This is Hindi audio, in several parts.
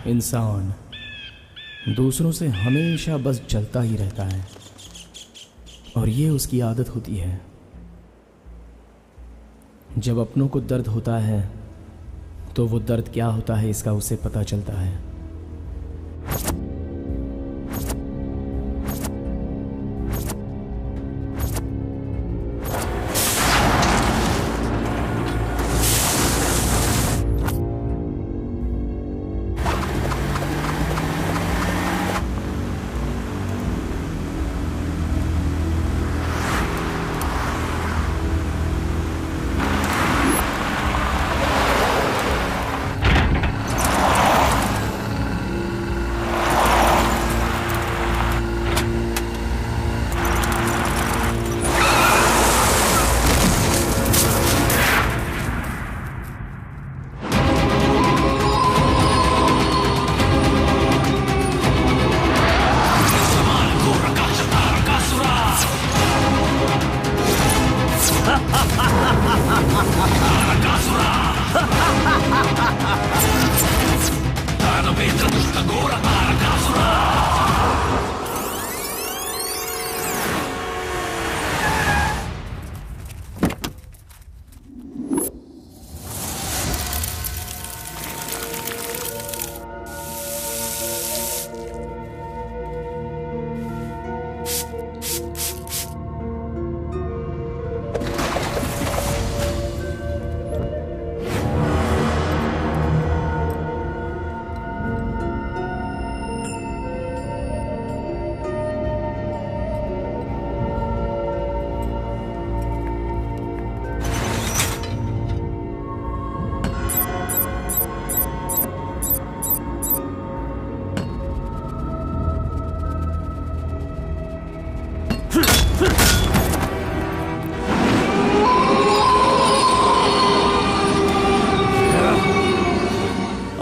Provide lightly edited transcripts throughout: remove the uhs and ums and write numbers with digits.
इंसान दूसरों से हमेशा बस जलता ही रहता है और ये उसकी आदत होती है। जब अपनों को दर्द होता है तो वो दर्द क्या होता है इसका उसे पता चलता है।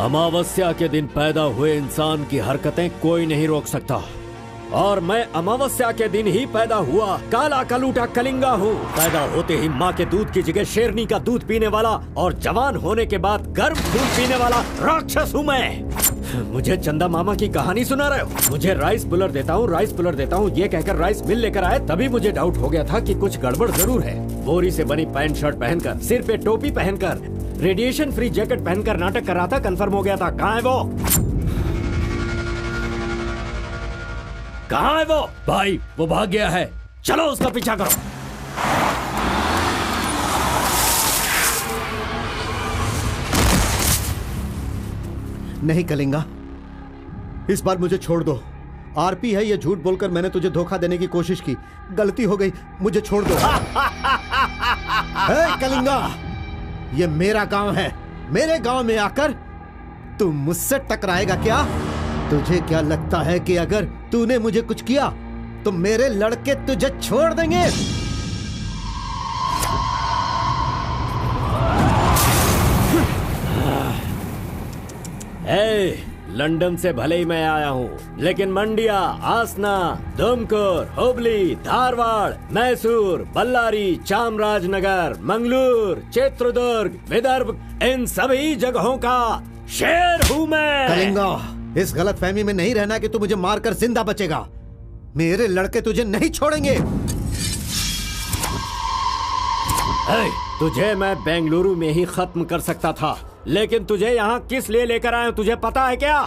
अमावस्या के दिन पैदा हुए इंसान की हरकतें कोई नहीं रोक सकता और मैं अमावस्या के दिन ही पैदा हुआ काला कलूटा कलिंगा हूँ। पैदा होते ही माँ के दूध की जगह शेरनी का दूध पीने वाला और जवान होने के बाद गर्म खून पीने वाला राक्षस हूँ मैं। मुझे चंदा मामा की कहानी सुना रहे हो? मुझे राइस पुलर देता हूँ, राइस पुलर देता हूँ ये कहकर राइस मिल लेकर आए, तभी मुझे डाउट हो गया था कि कुछ गड़बड़ जरूर है। बोरी से बनी पैंट शर्ट पहनकर, सिर पे टोपी पहनकर, रेडिएशन फ्री जैकेट पहनकर नाटक कर रहा था, कंफर्म हो गया था। कहाँ है वो? कहाँ है वो? भाई वो भाग गया है, चलो उसका पीछा करो। नहीं कलिंगा, इस बार मुझे छोड़ दो। आरपी है ये झूठ बोलकर मैंने तुझे धोखा देने की कोशिश की, गलती हो गई, मुझे छोड़ दो। हे कलिंगा, ये मेरा गांव है, मेरे गांव में आकर तू मुझसे टकराएगा क्या? तुझे क्या लगता है कि अगर तूने मुझे कुछ किया तो मेरे लड़के तुझे छोड़ देंगे? लंदन से भले ही मैं आया हूँ, लेकिन मंडिया, आसना, दुमकुर, हुबली, धारवाड़, मैसूर, बल्लारी, चामराजनगर, मंगलूर, चित्रदुर्ग, विदर्भ, इन सभी जगहों का शेर हूँ मैं। कलिंगा, इस गलत फहमी में नहीं रहना कि तू मुझे मारकर जिंदा बचेगा। मेरे लड़के तुझे नहीं छोड़ेंगे। तुझे मैं बेंगलुरु में ही खत्म कर सकता था, लेकिन तुझे यहाँ किस लिए लेकर आया तुझे पता है क्या?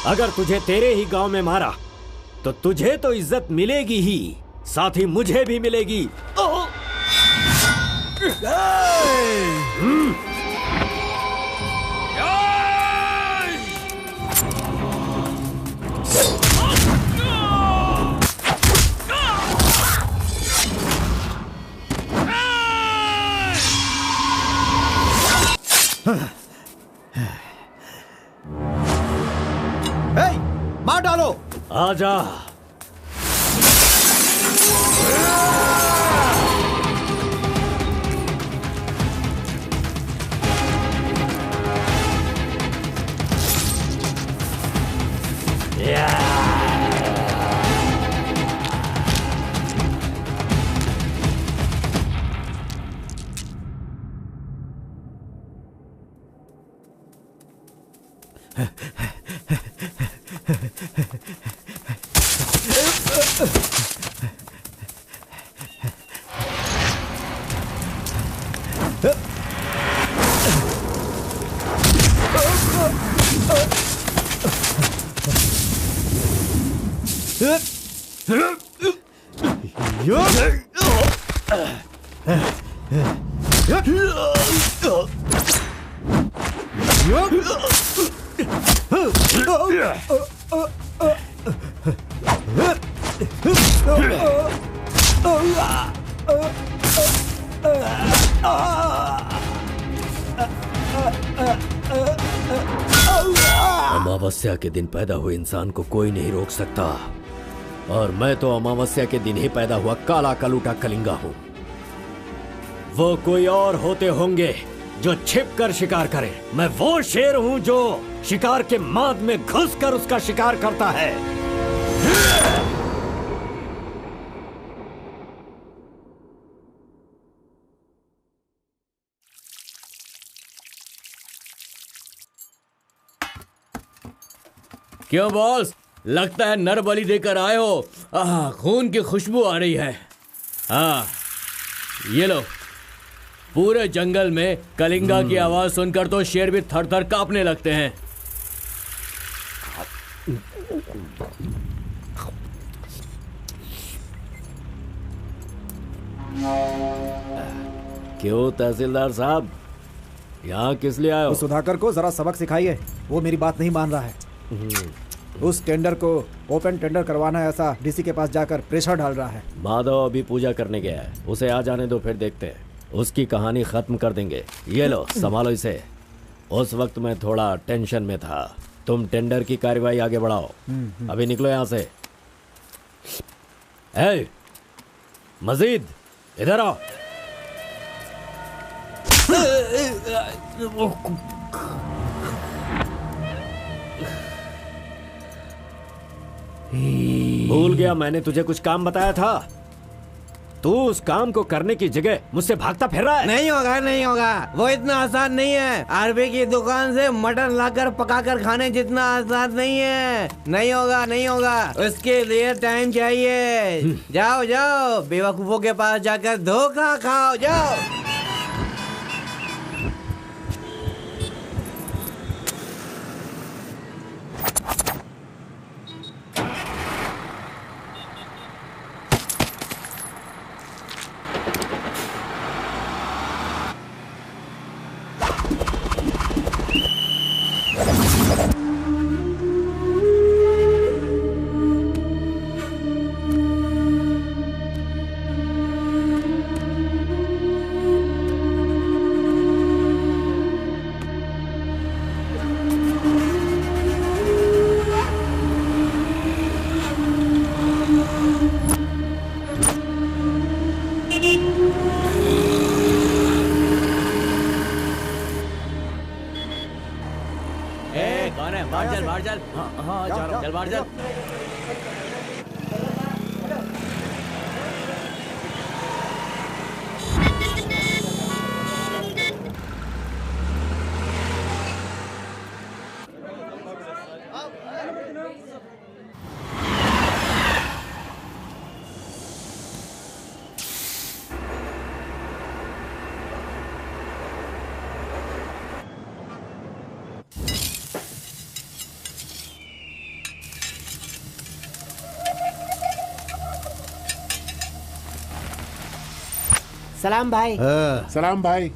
अगर तुझे तेरे ही गांव में मारा तो तुझे तो इज्जत मिलेगी ही, साथ ही मुझे भी मिलेगी। मार डालो। आजा। अमावस्या के दिन पैदा हुए इंसान को कोई नहीं रोक सकता, और मैं तो अमावस्या के दिन ही पैदा हुआ काला कलूटा कलिंगा हूं। वो कोई और होते होंगे जो छिपकर शिकार करे, मैं वो शेर हूं जो शिकार के माद में घुसकर उसका शिकार करता है। क्यों बॉस, लगता है नर बलि देकर आए हो। खून की खुशबू आ रही है। हाँ, ये लो। पूरे जंगल में कलिंगा की आवाज सुनकर तो शेर भी थर थर कांपने लगते हैं। क्यों तहसीलदार साहब, यहाँ किस लिए आए हो? उस सुधाकर को जरा सबक सिखाइए, वो मेरी बात नहीं मान रहा है। उस टेंडर को ओपन टेंडर करवाना है, ऐसा डीसी के पास जाकर प्रेशर डाल रहा है। माधव अभी पूजा करने गया है, उसे आ जाने दो, फिर देखते हैं। उसकी कहानी खत्म कर देंगे। ये लो, संभालो इसे। उस वक्त मैं थोड़ा टेंशन में था। तुम टेंडर की कार्यवाही आगे बढ़ाओ। अभी निकलो यहाँ से। ए, मजीद इधर आओ। भूल गया मैंने तुझे कुछ काम बताया था। तू उस काम को करने की जगह मुझसे भागता फिर रहा है। नहीं होगा, नहीं होगा। वो इतना आसान नहीं है। आरबी की दुकान से मटन लाकर पकाकर खाने जितना आसान नहीं है। नहीं होगा, नहीं होगा। उसके लिए टाइम चाहिए। जाओ जाओ, बेवकूफों के पास जाकर धोखा खाओ। जाओ। सलाम भाई। सलाम भाई।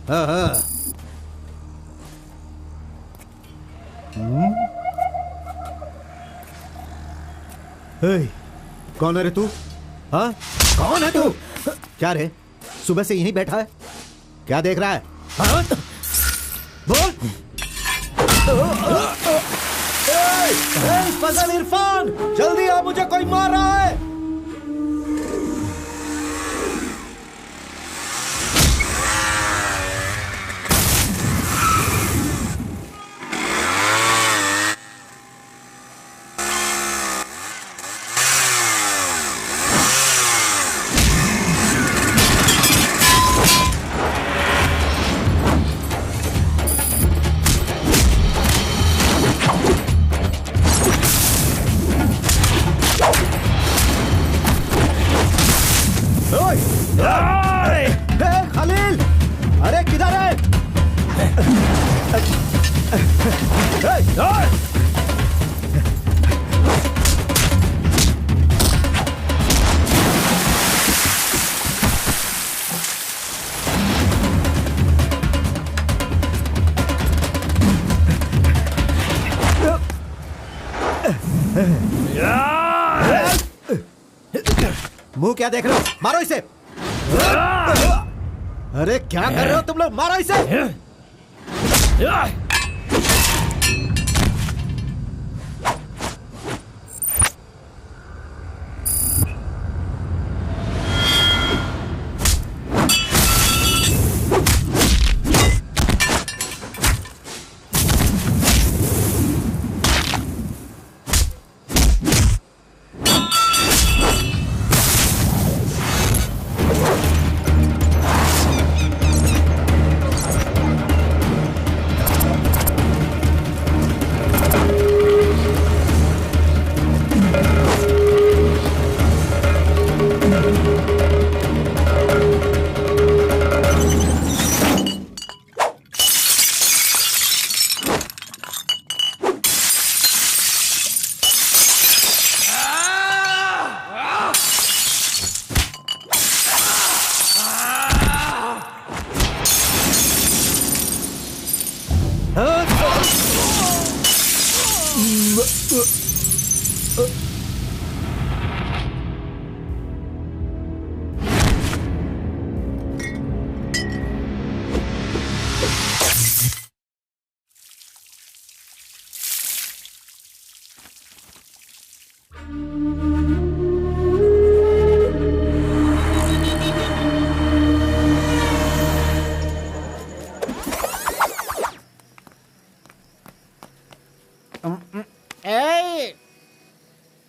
कौन है रे तू? हाँ, कौन है तू? क्या रे, सुबह से यहीं बैठा है? क्या देख रहा है? हाँ? बोल। फजल इरफान, जल्दी आ, मुझे कोई मार रहा है। मुंह क्या देख रहे हो? मारो इसे। अरे क्या कर रहे हो तुम लोग? मारो इसे।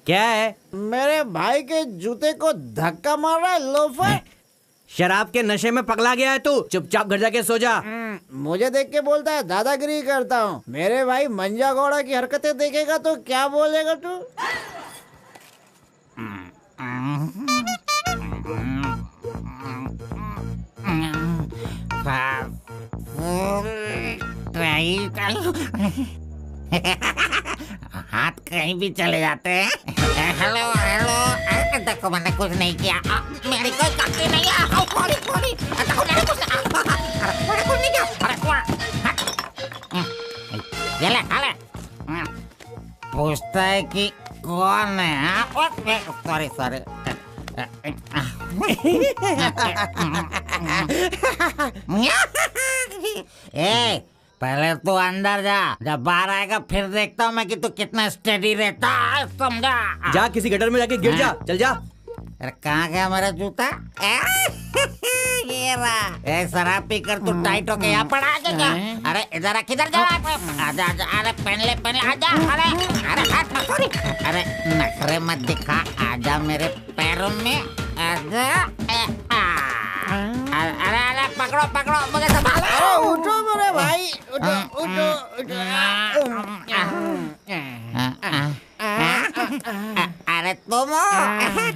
क्या है? मेरे भाई के जूते को धक्का मार रहा है लोफर। शराब के नशे में पगला गया है तू। चुपचाप घर जाके सो जा। मुझे देख के बोलता है दादागिरी करता हूँ। मेरे भाई मंजा घोड़ा की हरकतें देखेगा तो क्या बोलेगा तू? हाथ कहीं भी चले जाते हैं। हेलो हेलो, देखो मैंने कुछ नहीं किया, मेरी कोई गलती नहीं है। सॉरी सॉरी, देखो मैंने कुछ नहीं किया। ये ले खा ले। पूछता है कि कौन है? Sorry sorry. ए, पहले तू अंदर जा, जब बाहर आएगा फिर देखता हूँ मैं कि तू कितना स्टेडी रहता है, समझा? जा किसी गटर में जाके गिर जा। चल जा। अरे कहाँ गया मेरा जूता? ये रहा। शराब पी कर तू टाइट होके यहाँ पड़ा आ जा। अरे इधर किधर जा रहा है? आजा आजा, अरे पहन ले आजा। अरे अरे हाथ मत छोड़ी। अरे नखरे मत दिखा, आजा मेरे पैरों में आजा। अरे अरे पकड़ो पकड़ो, मुझे संभालो। उठो मेरे भाई, उठो उठो उठो। अरे तुम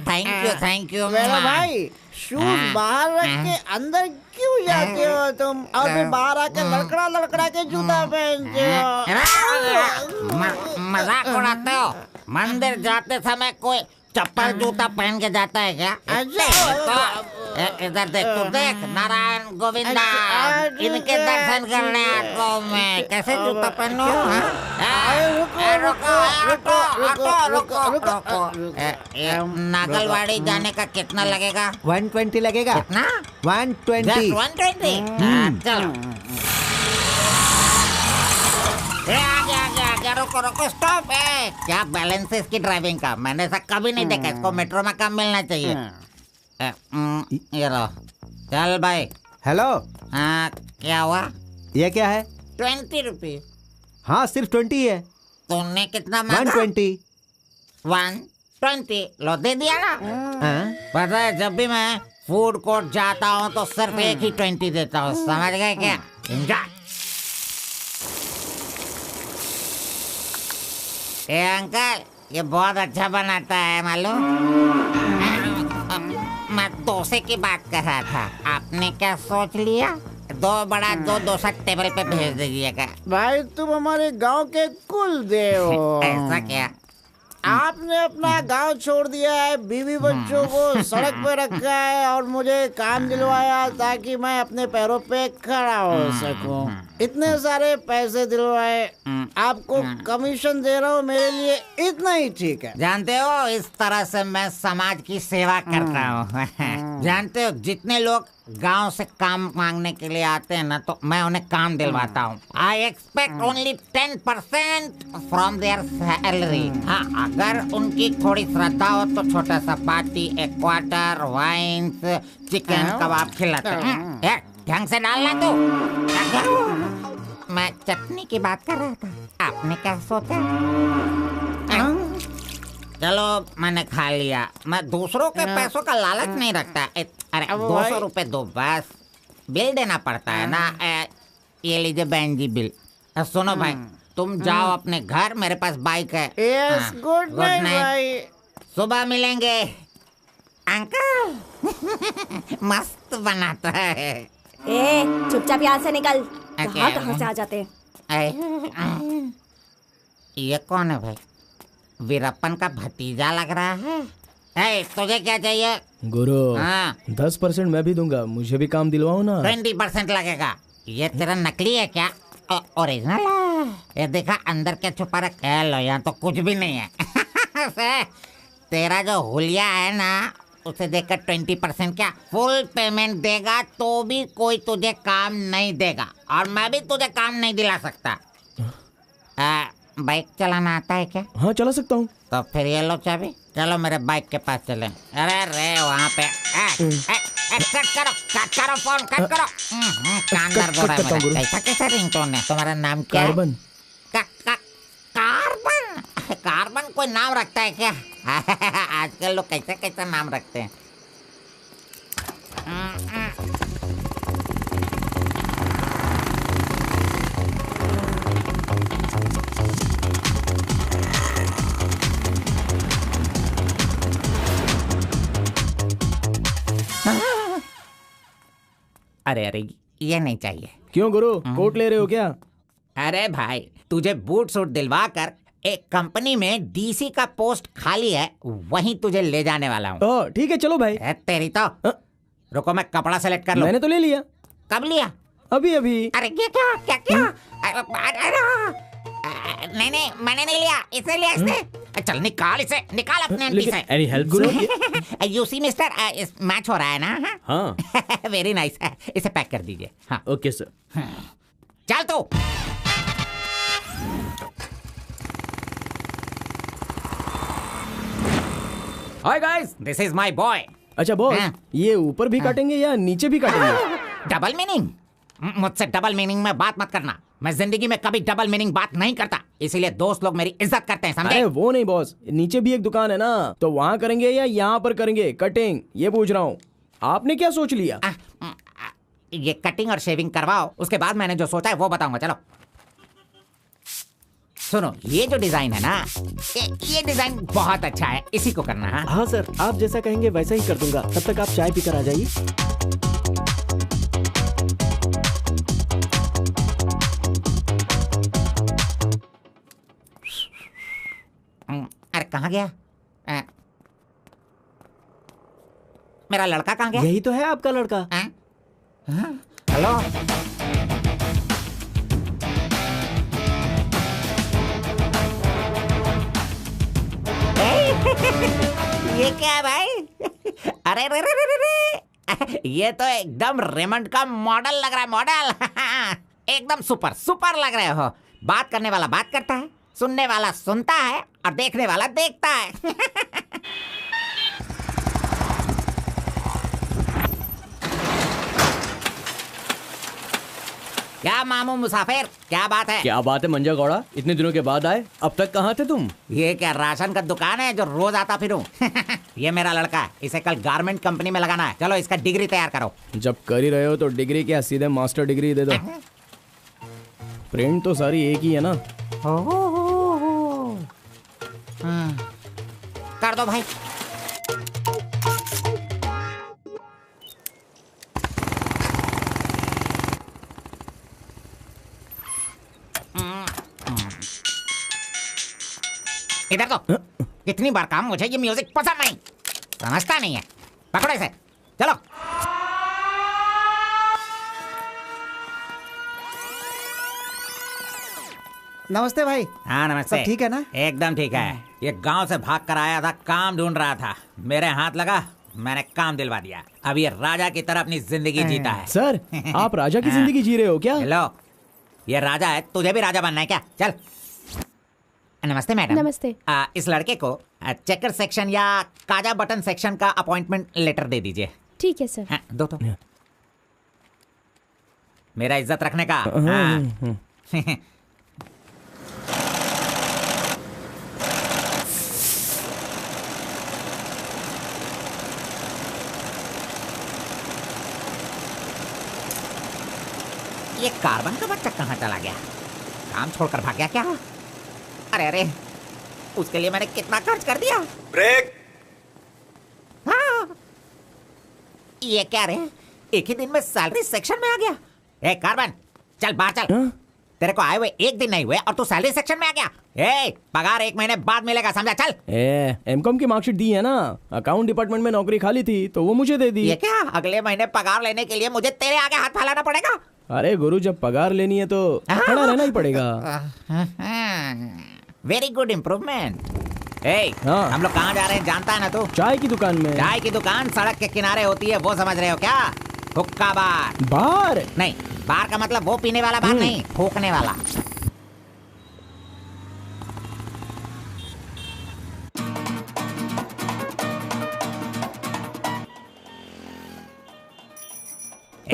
थैंक यू मेरा भाई, शूज बाहर रख के अंदर क्यों जाते हो तुम? और फिर बाहर आके लड़खड़ा लड़खड़ा के जूता पहनते हो। मजाक उड़ाते हो? मंदिर जाते समय कोई चप्पल जूता पहन के जाता है क्या? तो इधर देख, तू देख, नारायण गोविंदा, इनके दर्शन करने आता हूँ मैं। कैसे जूता पहनूं? नागलवाड़ी जाने का कितना लगेगा? 120 लगेगा। कितना? 120। 120। चलो। आगे रुको स्टॉप है। क्या बैलेंस है इसकी ड्राइविंग का? मैंने ऐसा कभी नहीं देखा। इसको मेट्रो में काम मिलना चाहिए। ये लो, चल भाई। हेलो। हाँ, क्या हुआ? ये क्या है? 20 रुपीज। हाँ, सिर्फ 20 है। तुमने कितना मांगा? 120। 120 लो, दे दिया ना। पता है, जब भी मैं फूड कोर्ट जाता हूँ तो सिर्फ एक ही 20 देता हूँ, समझ गए क्या? ए अंकल, ये बहुत अच्छा बनाता है मालूम। मैं डोसे की बात कर रहा था, आपने क्या सोच लिया? 2 बड़ा 2 डोसा टेबल पे भेज दीजिएगा। भाई तुम हमारे गांव के कुल देव हो। ऐसा क्या? आपने अपना गांव छोड़ दिया है, बीवी बच्चों को सड़क पे रखा है और मुझे काम दिलवाया ताकि मैं अपने पैरों पे खड़ा हो सकूं। इतने सारे पैसे दिलवाए, आपको कमीशन दे रहा हूँ, मेरे लिए इतना ही ठीक है। जानते हो, इस तरह से मैं समाज की सेवा करता हूँ। जानते हो, जितने लोग गांव से काम मांगने के लिए आते हैं ना, तो मैं उन्हें काम दिलवाता हूँ। I expect only 10% from there salary. हाँ, अगर उनकी थोड़ी श्रद्धा हो तो छोटा सा पार्टी, एक क्वार्टर, वाइन्स, चिकन कबाब खिलाते हैं। ढंग से डालना तू। मैं चटनी की बात कर रहा था, आपने क्या सोचा? चलो, मैंने खा लिया। मैं दूसरों के पैसों का लालच नहीं रखता। अरे 200 रुपए दो बस, बिल देना पड़ता है ना। ये लीजिए बहन जी बिल। सुनो भाई, तुम जाओ अपने घर, मेरे पास बाइक है। यस, गुड नाइट भाई। सुबह मिलेंगे। अंकल मस्त बनाता है। ए, चुपचाप यहाँ से निकल। कहाँ से आ जाते हैं? ये कौन है भाई? वीरप्पन का भतीजा लग रहा है। तुझे क्या चाहिए? गुरु, हाँ। 10% मैं भी दूंगा, मुझे भी काम दिलवाओ ना। 20% लगेगा। ये तेरा नकली है क्या? ओरिजिनल है। ये देखा अंदर क्या छुपा रखा है? लो, यहाँ तो कुछ भी नहीं है। तेरा जो हुलिया है ना, उसे देखकर 20% क्या फुल पेमेंट देगा तो भी कोई तुझे काम नहीं देगा, और मैं भी तुझे काम नहीं दिला सकता। बाइक चलाना आता है क्या? हाँ, चला सकता हूँ। तो फिर ये लो चाबी, चलो मेरे बाइक के पास चले। अरे रे वहाँ पे कट करो फोन, कट करो। कान दर्द हो रहा है मेरा। कैसा कैसा रिंगटोन है? तुम्हारा नाम क्या है? कार्बन। कार्बन? कार्बन कोई नाम रखता है क्या? आजकल लोग कैसे कैसे नाम रखते हैं। अरे अरे, ये नहीं चाहिए। क्यों गुरु, कोट ले रहे हो क्या? अरे भाई, तुझे बूट सूट दिलवा कर एक कंपनी में डीसी का पोस्ट खाली है, वहीं तुझे ले जाने वाला हूँ। ठीक है, चलो भाई। तेरी तो। रुको, मैं कपड़ा सेलेक्ट कर लूं। मैंने तो ले लिया। कब लिया? अभी अभी। अरे ये क्या क्या क्या? नहीं नहीं, मैंने नहीं लिया, इसे लिया इसने। चल निकाल इसे, निकाल अपने एमपी से। Any help Guru? You see mister, match हो रहा है ना? हाँ। Very nice. इसे पैक कर दीजिए। हाँ ओके सर। चल तू। Hi guys, this is my boy. अच्छा बॉस, ये ऊपर भी काटेंगे या नीचे भी काटेंगे? Double meaning? मुझसे डबल मीनिंग में बात मत करना। मैं जिंदगी में कभी डबल मीनिंग बात नहीं करता, इसीलिए दोस्त लोग मेरी इज्जत करते हैं, समझे? अरे वो नहीं बॉस, नीचे भी एक दुकान है ना, तो वहाँ करेंगे या यहाँ पर करेंगे कटिंग, ये पूछ रहा हूँ। आपने क्या सोच लिया? ये कटिंग और शेविंग करवाओ, उसके बाद मैंने जो सोचा है वो बताऊंगा। चलो सुनो, ये जो डिजाइन है ना, ये डिजाइन बहुत अच्छा है, इसी को करना है। हाँ सर, आप जैसा कहेंगे वैसा ही कर दूंगा। तब तक आप चाय पीकर आ जाइए। अरे कहाँ गया? मेरा लड़का कहाँ गया? यही तो है आपका लड़का। हेलो, ये क्या है भाई? अरे रे रे रे रे, ये तो एकदम रेमंड का मॉडल लग रहा है, मॉडल। एकदम सुपर सुपर लग रहे हो। बात करने वाला बात करता है, सुनने वाला सुनता है, और देखने वाला देखता है। क्या मामू मुसाफिर, क्या बात है? क्या बात है मंजा गौड़ा, इतने दिनों के बाद आए, अब तक कहाँ थे तुम? ये क्या राशन का दुकान है जो रोज आता फिरूं? ये मेरा लड़का है, इसे कल गारमेंट कंपनी में लगाना है। चलो इसका डिग्री तैयार करो। जब कर ही रहे हो तो डिग्री क्या, सीधे मास्टर डिग्री दे दो। प्रिंट तो सारी एक ही है ना। कर दो भाई। इधर तो। कितनी बार काम, मुझे ये म्यूजिक पसंद नहीं, समझता नहीं है। पकड़ो इसे, चलो। नमस्ते भाई। हाँ नमस्ते। सब ठीक है ना? एकदम ठीक है। ये गांव से भाग कर आया था, काम ढूंढ रहा था, मेरे हाथ लगा, मैंने काम दिलवा दिया। अब ये राजा की तरह अपनी जिंदगी जीता है। सर, आप राजा की जिंदगी जी रहे हो क्या? हेलो, ये राजा है, तुझे भी राजा बनना है क्या? चल। नमस्ते मैडम। नमस्ते। इस लड़के को चेकर सेक्शन या काजा बटन सेक्शन का अपॉइंटमेंट लेटर दे दीजिए। ठीक है सर। हाँ, दो तो। मेरा इज्जत रखने का। हाँ। ये कार्बन का बच्चा कहाँ चला गया? काम छोड़कर भाग गया क्या? अरे अरे, उसके लिए मैंने कितना खर्च कर दिया। ब्रेक। हाँ। ये क्या रे, एक ही दिन में सैलरी सेक्शन में आ गया। ए कार्बन, चल बाहर चल। तेरे को आए हुए एक दिन नहीं हुए और तू सैलरी सेक्शन में आ गया। ए, पगार 1 महीने बाद मिलेगा, समझा? चल। एमकॉम की मार्कशीट दी है ना, अकाउंट डिपार्टमेंट में नौकरी खाली थी तो वो मुझे दे दी। ये क्या, अगले महीने पगार लेने के लिए मुझे तेरे आगे हाथ फैलाना पड़ेगा? अरे गुरु, जब पगार लेनी है तो खड़ा रहना ही पड़ेगा। Very good improvement. हम लोग कहाँ जा रहे हैं जानता है ना तू? चाय की दुकान में। चाय की दुकान सड़क के किनारे होती है, वो समझ रहे हो क्या? हुक्का बार। बार नहीं, बार का मतलब वो पीने वाला बार नहीं, फूकने वाला।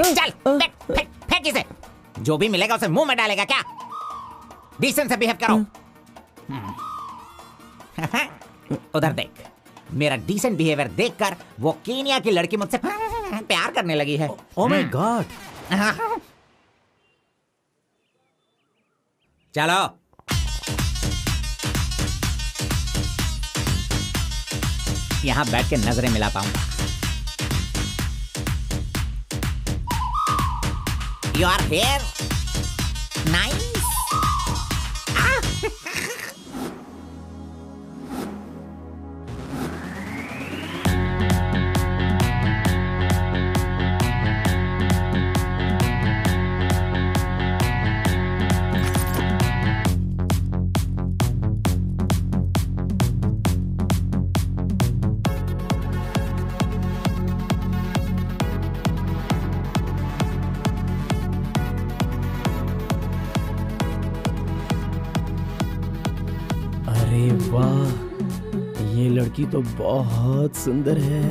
चल फेंक इसे। जो भी मिलेगा उसे मुंह में डालेगा क्या? डिसेंट से बिहेव करो। उधर देख, मेरा डिसेंट बिहेवियर देखकर वो केनिया की लड़की मुझसे प्यार करने लगी है। Oh my God. चलो। यहां बैठ के नजरें मिला पाऊंगा। You are here? Nice. अरे वाह, ये लड़की तो बहुत सुंदर है।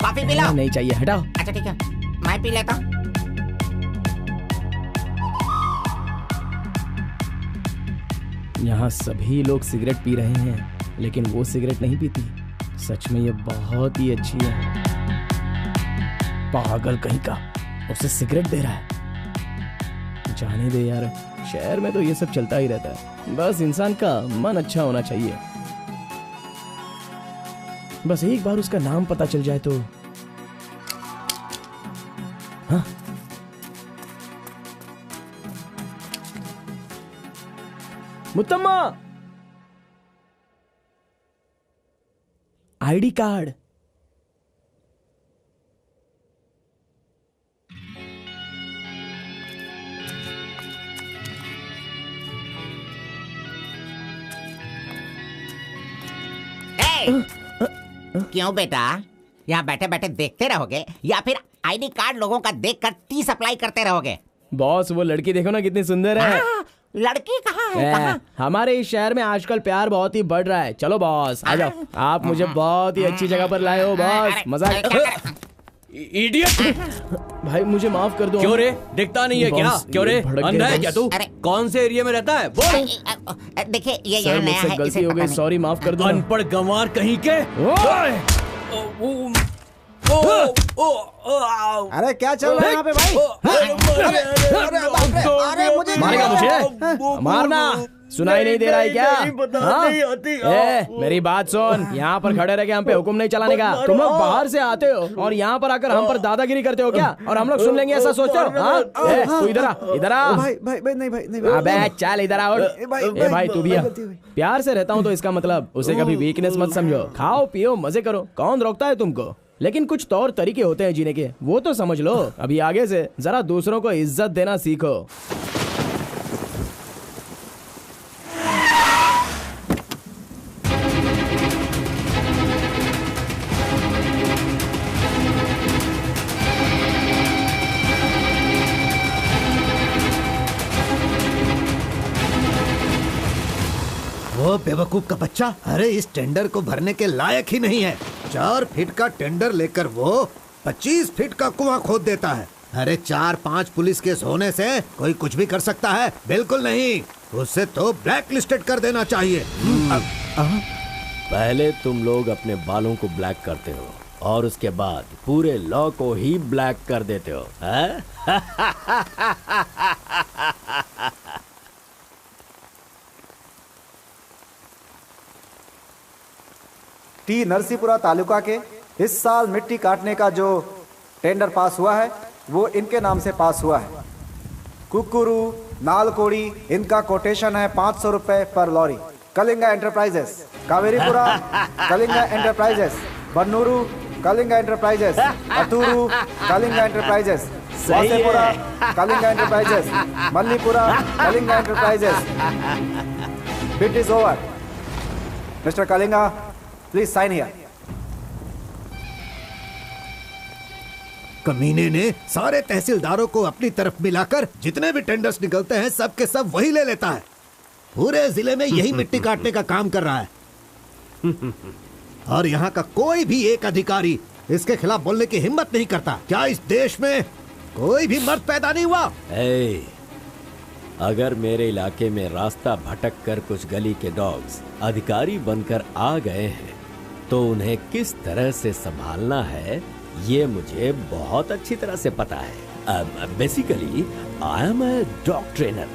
Coffee P low. नहीं चाहिए, हटाओ। अच्छा ठीक है, मैं पी लेता हूँ। यहाँ सभी लोग सिगरेट पी रहे हैं, लेकिन वो सिगरेट नहीं पीती। सच में ये बहुत ही अच्छी है। पागल कहीं का, उसे सिगरेट दे रहा है। जाने दे यार, शहर में तो ये सब चलता ही रहता है। बस इंसान का मन अच्छा होना चाहिए। बस एक बार उसका नाम पता चल जाए तो। हाँ? मुत्तम्मा, आईडी कार्ड। क्यों बेटा, यहाँ बैठे बैठे देखते रहोगे या फिर आईडी कार्ड लोगों का देखकर टी सप्लाई करते रहोगे? बॉस, वो लड़की देखो ना कितनी सुंदर है। लड़की कहाँ है? कहाँ? हमारे इस शहर में आजकल प्यार बहुत ही बढ़ रहा है। चलो बॉस, आ जाओ। आप मुझे बहुत ही अच्छी जगह पर लाए हो बॉस। मजा इडियट। भाई मुझे माफ कर दो। क्यों रे, दिखता नहीं है क्या? क्यों रे, अंधा है क्या तू? कौन से एरिया में रहता है? बोल। देखिए ये यहाँ नया है, गलती हो गई, सॉरी, माफ कर दो। अनपढ़ गंवार कहीं के। अरे क्या चल रहा है यहाँ पे भाई? अरे मुझे मारेगा, मुझे मारना। सुनाई नहीं दे रहा है क्या? नहीं पता, हाँ? नहीं आती। मेरी बात सुन, यहाँ पर खड़े रह के हम पे हुक्म नहीं चलाने का। तुम लोग बाहर से आते हो और यहाँ पर आकर हम पर दादागिरी करते हो क्या? और हम लोग सुन लेंगे ऐसा सोचते हो? हाँ? तू इधर आ, इधर आ। भाई भाई भाई नहीं भाई नहीं अबे चल इधर आ। भाई तू भी आ। प्यार से रहता हूँ तो इसका मतलब उसे कभी वीकनेस मत समझो। खाओ पियो मजे करो, कौन रोकता है तुमको? लेकिन कुछ तौर तरीके होते हैं जीने के, वो तो समझ लो। अभी आगे से जरा दूसरों को इज्जत देना सीखो। वो बेवकूफ का बच्चा, अरे इस टेंडर को भरने के लायक ही नहीं है। 4 फीट का टेंडर लेकर वो 25 फीट का कुआं खोद देता है। अरे 4-5 पुलिस केस होने से कोई कुछ भी कर सकता है? बिल्कुल नहीं, उसे तो ब्लैक लिस्टेड कर देना चाहिए। पहले तुम लोग अपने बालों को ब्लैक करते हो और उसके बाद पूरे लॉ को ही ब्लैक कर देते हो, हैं? टी नरसीपुरा तालुका के इस साल मिट्टी काटने का जो टेंडर पास हुआ है वो इनके नाम से पास हुआ है। कुकुरू, नालकोड़ी, इनका कोटेशन है 500 रुपए पर lorry. Kalinga enterprises, Kaveripura Kalinga enterprises, Bannuru Kalinga enterprises, Aturu Kalinga enterprises, Vasepura Kalinga enterprises, Mallipura Kalinga enterprises. Bid is over. Mister Kalinga, please sign here. कमीने ने सारे तहसीलदारों को अपनी तरफ मिलाकर जितने भी टेंडर्स निकलते हैं सब के सब वही ले लेता है। पूरे जिले में यही मिट्टी काटने का काम कर रहा है। और यहाँ का कोई भी एक अधिकारी इसके खिलाफ बोलने की हिम्मत नहीं करता। क्या इस देश में कोई भी मर्द पैदा नहीं हुआ? अगर मेरे इलाके में रास्ता भटक कर कुछ गली के डॉग्स अधिकारी बनकर आ गए हैं तो उन्हें किस तरह से संभालना है ये मुझे बहुत अच्छी तरह से पता है। Basically I am a dog trainer.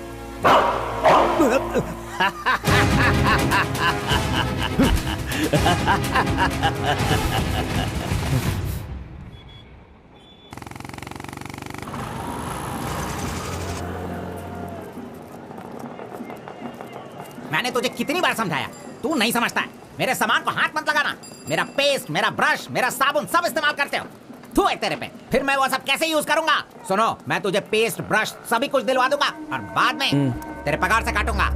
मैंने तुझे कितनी बार समझाया, तू नहीं समझता है। मेरे सामान को हाथ मत लगाना। मेरा पेस्ट, मेरा ब्रश, मेरा साबुन सब इस्तेमाल करते हो। थू है तेरे पे, फिर मैं वो सब कैसे यूज करूंगा? सुनो, मैं तुझे पेस्ट, ब्रश सभी कुछ दिलवा दूंगा और बाद में तेरे पगार से काटूंगा।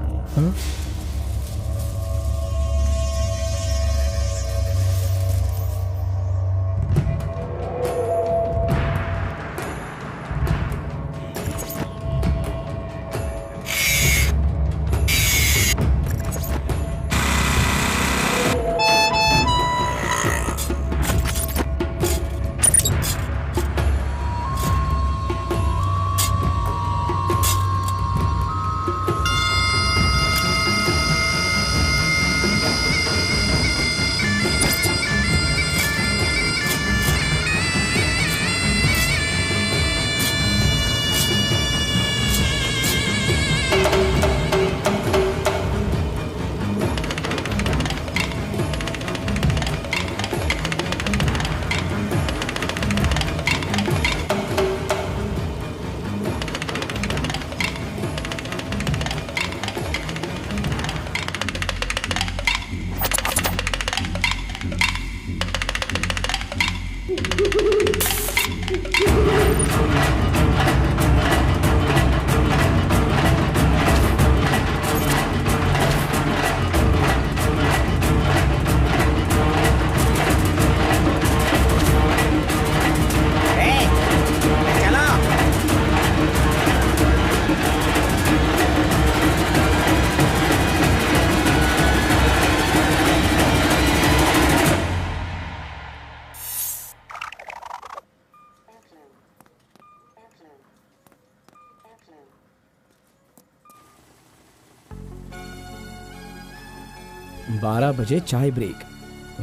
बारह बजे चाय ब्रेक,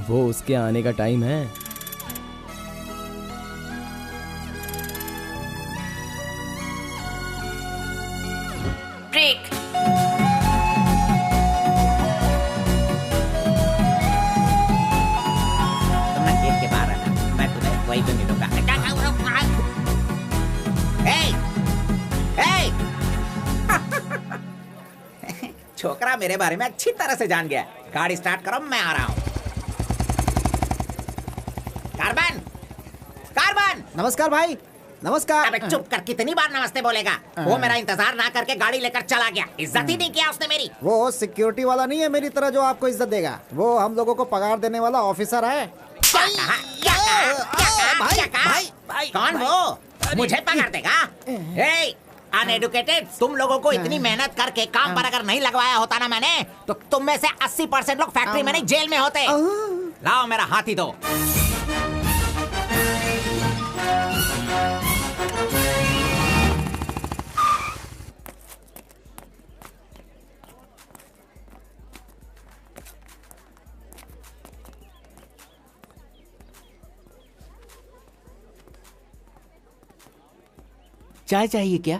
वो उसके आने का टाइम है। ब्रेक। वही तो नहीं दूंगा। छोकरा मेरे बारे में अच्छी तरह से जान गया। गाड़ी स्टार्ट करो, मैं आ रहा हूँ। Carbon, carbon. नमस्कार भाई, नमस्कार। अबे चुप कर, कितनी बार नमस्ते बोलेगा? वो मेरा इंतजार ना करके गाड़ी लेकर चला गया। इज्जत ही नहीं किया उसने मेरी। वो सिक्योरिटी वाला नहीं है मेरी तरह जो आपको इज्जत देगा। वो हम लोगों को पगार देने वाला ऑफिसर है। कौन वो? मुझे पगार देगा? अनएडुकेटेड, तुम लोगों को इतनी मेहनत करके काम पर अगर नहीं लगवाया होता ना मैंने, तो तुम में से 80% लोग फैक्ट्री में नहीं जेल में होते। लाओ मेरा हाथी दो। चाय चाहिए क्या?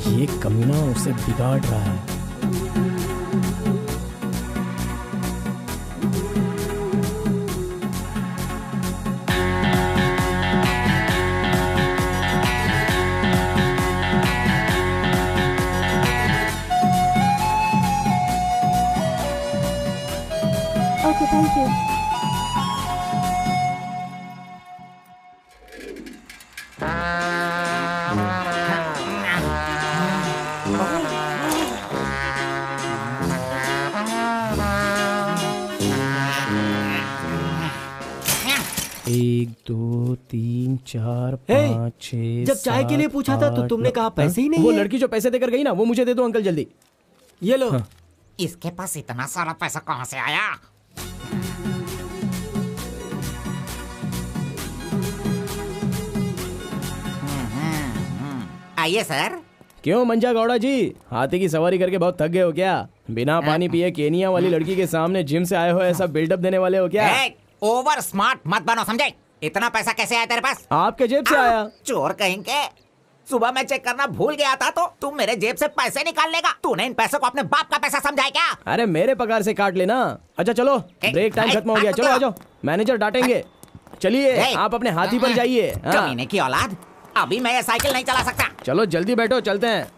ये कमीना उसे बिगाड़ रहा है। Okay, thank you. एक, दो, तीन, चार, पाँच, छः, जब चाय के लिए पूछा था तो तुमने कहा पैसे ही नहीं वो है। लड़की जो पैसे देकर गई ना, वो मुझे दे दो अंकल जल्दी। ये लो। इसके पास इतना सारा पैसा कहाँ से आया? आइए सर। क्यों मंजा गौड़ा जी, हाथी की सवारी करके बहुत थक गए हो क्या? बिना पानी पिए केनिया वाली लड़की के सामने जिम से आए हो, ऐसा बिल्डअप देने वाले हो क्या? ओवर स्मार्ट मत बनो, समझे? इतना पैसा कैसे आया तेरे पास? आपके जेब से आया। चोर कहेंगे। सुबह मैं चेक करना भूल गया था तो तू मेरे जेब से पैसे निकाल लेगा? तूने इन पैसों को अपने बाप का पैसा समझा है क्या? अरे मेरे पगार से काट लेना। अच्छा चलो, ब्रेक टाइम खत्म हो गया, चलो आ जाओ, मैनेजर डांटेंगे। चलिए आप अपने हाथी पर जाइए। कमीने की औलाद, अभी मैं ये साइकिल नहीं चला सकता। चलो जल्दी बैठो, चलते हैं।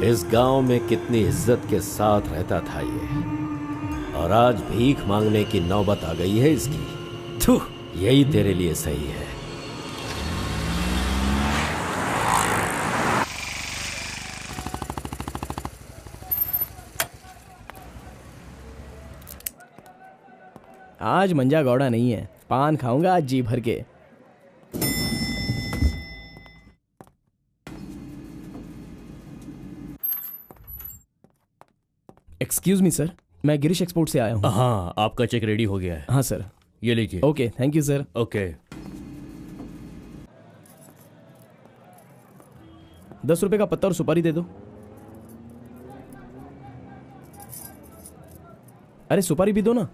इस गांव में कितनी इज्जत के साथ रहता था ये, और आज भीख मांगने की नौबत आ गई है इसकी। थू, यही तेरे लिए सही है। आज मंजा गौड़ा नहीं है, पान खाऊंगा आज जी भर के। एक्सक्यूज मी सर, मैं गिरीश एक्सपोर्ट से आया हूँ। हाँ, आपका चेक रेडी हो गया है। हाँ सर, ये लीजिए। Okay, thank you sir. Okay. 10 रुपए का पत्ता और सुपारी दे दो। अरे सुपारी भी दो ना।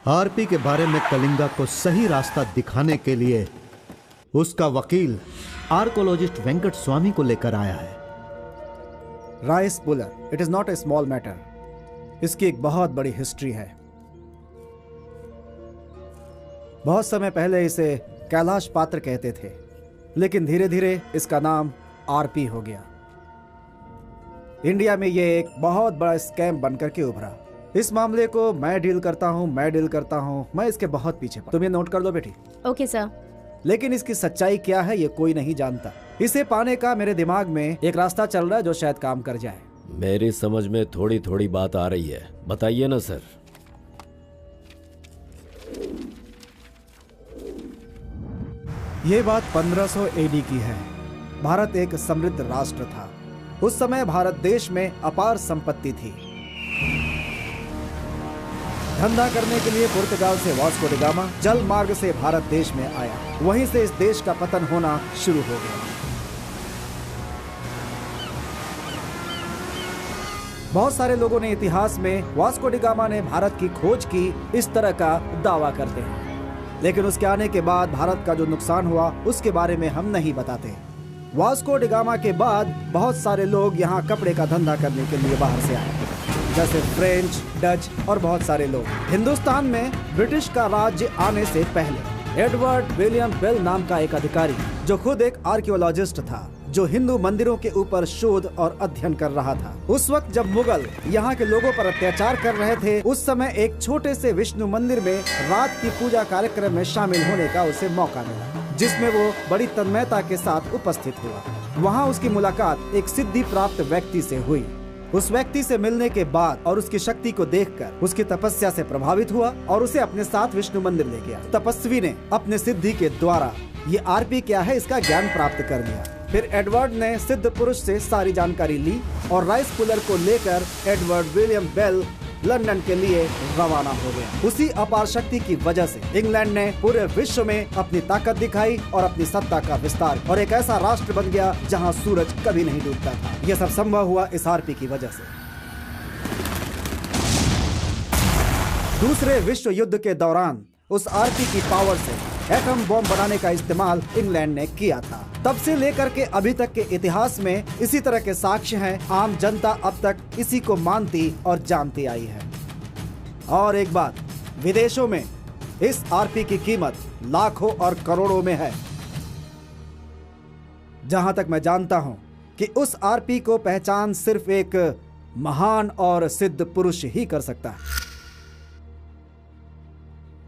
आरपी के बारे में कलिंगा को सही रास्ता दिखाने के लिए उसका वकील आर्कोलॉजिस्ट वेंकट स्वामी को लेकर आया है। Rice puller, it is not a small matter. इसकी एक बहुत बड़ी हिस्ट्री है। बहुत समय पहले इसे कैलाश पात्र कहते थे, लेकिन धीरे धीरे इसका नाम आरपी हो गया। इंडिया में यह एक बहुत बड़ा स्कैम बनकर के उभरा। इस मामले को मैं डील करता हूँ, मैं इसके बहुत पीछे। तुम ये नोट कर लो बेटी। Okay sir. लेकिन इसकी सच्चाई क्या है ये कोई नहीं जानता। इसे पाने का मेरे दिमाग में एक रास्ता चल रहा है जो शायद काम कर जाए। मेरी समझ में थोड़ी थोड़ी बात आ रही है, बताइए ना सर। ये बात 1500 एडी की है। भारत एक समृद्ध राष्ट्र था। उस समय भारत देश में अपार संपत्ति थी। धंधा करने के लिए पुर्तगाल से वास्को डी गामा जल मार्ग से भारत देश में आया। वहीं से इस देश का पतन होना शुरू हो गया। बहुत सारे लोगों ने इतिहास में वास्को डी गामा ने भारत की खोज की इस तरह का दावा करते हैं, लेकिन उसके आने के बाद भारत का जो नुकसान हुआ उसके बारे में हम नहीं बताते। वास्को डी गामा के बाद बहुत सारे लोग यहाँ कपड़े का धंधा करने के लिए बाहर से आए, जैसे फ्रेंच, डच और बहुत सारे लोग। हिंदुस्तान में ब्रिटिश का राज्य आने से पहले एडवर्ड विलियम बेल नाम का एक अधिकारी, जो खुद एक आर्कियोलॉजिस्ट था, जो हिंदू मंदिरों के ऊपर शोध और अध्ययन कर रहा था। उस वक्त जब मुगल यहाँ के लोगों पर अत्याचार कर रहे थे, उस समय एक छोटे से विष्णु मंदिर में रात की पूजा कार्यक्रम में शामिल होने का उसे मौका मिला, जिसमें वो बड़ी तन्मयता के साथ उपस्थित हुआ। वहाँ उसकी मुलाकात एक सिद्धि प्राप्त व्यक्ति से हुई। उस व्यक्ति से मिलने के बाद और उसकी शक्ति को देखकर उसकी तपस्या से प्रभावित हुआ और उसे अपने साथ विष्णु मंदिर ले गया। तपस्वी ने अपने सिद्धि के द्वारा ये आरपी क्या है इसका ज्ञान प्राप्त कर लिया। फिर एडवर्ड ने सिद्ध पुरुष से सारी जानकारी ली और राइस पुलर को लेकर एडवर्ड विलियम बेल लंदन के लिए रवाना हो गया। उसी अपार शक्ति की वजह से इंग्लैंड ने पूरे विश्व में अपनी ताकत दिखाई और अपनी सत्ता का विस्तार, और एक ऐसा राष्ट्र बन गया जहां सूरज कभी नहीं डूबता था। यह सब संभव हुआ इस आरपी की वजह से। दूसरे विश्व युद्ध के दौरान उस आरपी की पावर से एटम बॉम्ब बनाने का इस्तेमाल इंग्लैंड ने किया था। तब से लेकर के अभी तक के इतिहास में इसी तरह के साक्ष्य हैं। आम जनता अब तक इसी को मानती और जानती आई है। और एक बात, विदेशों में इस आरपी की कीमत लाखों और करोड़ों में है। जहां तक मैं जानता हूं कि उस आरपी को पहचान सिर्फ एक महान और सिद्ध पुरुष ही कर सकता है।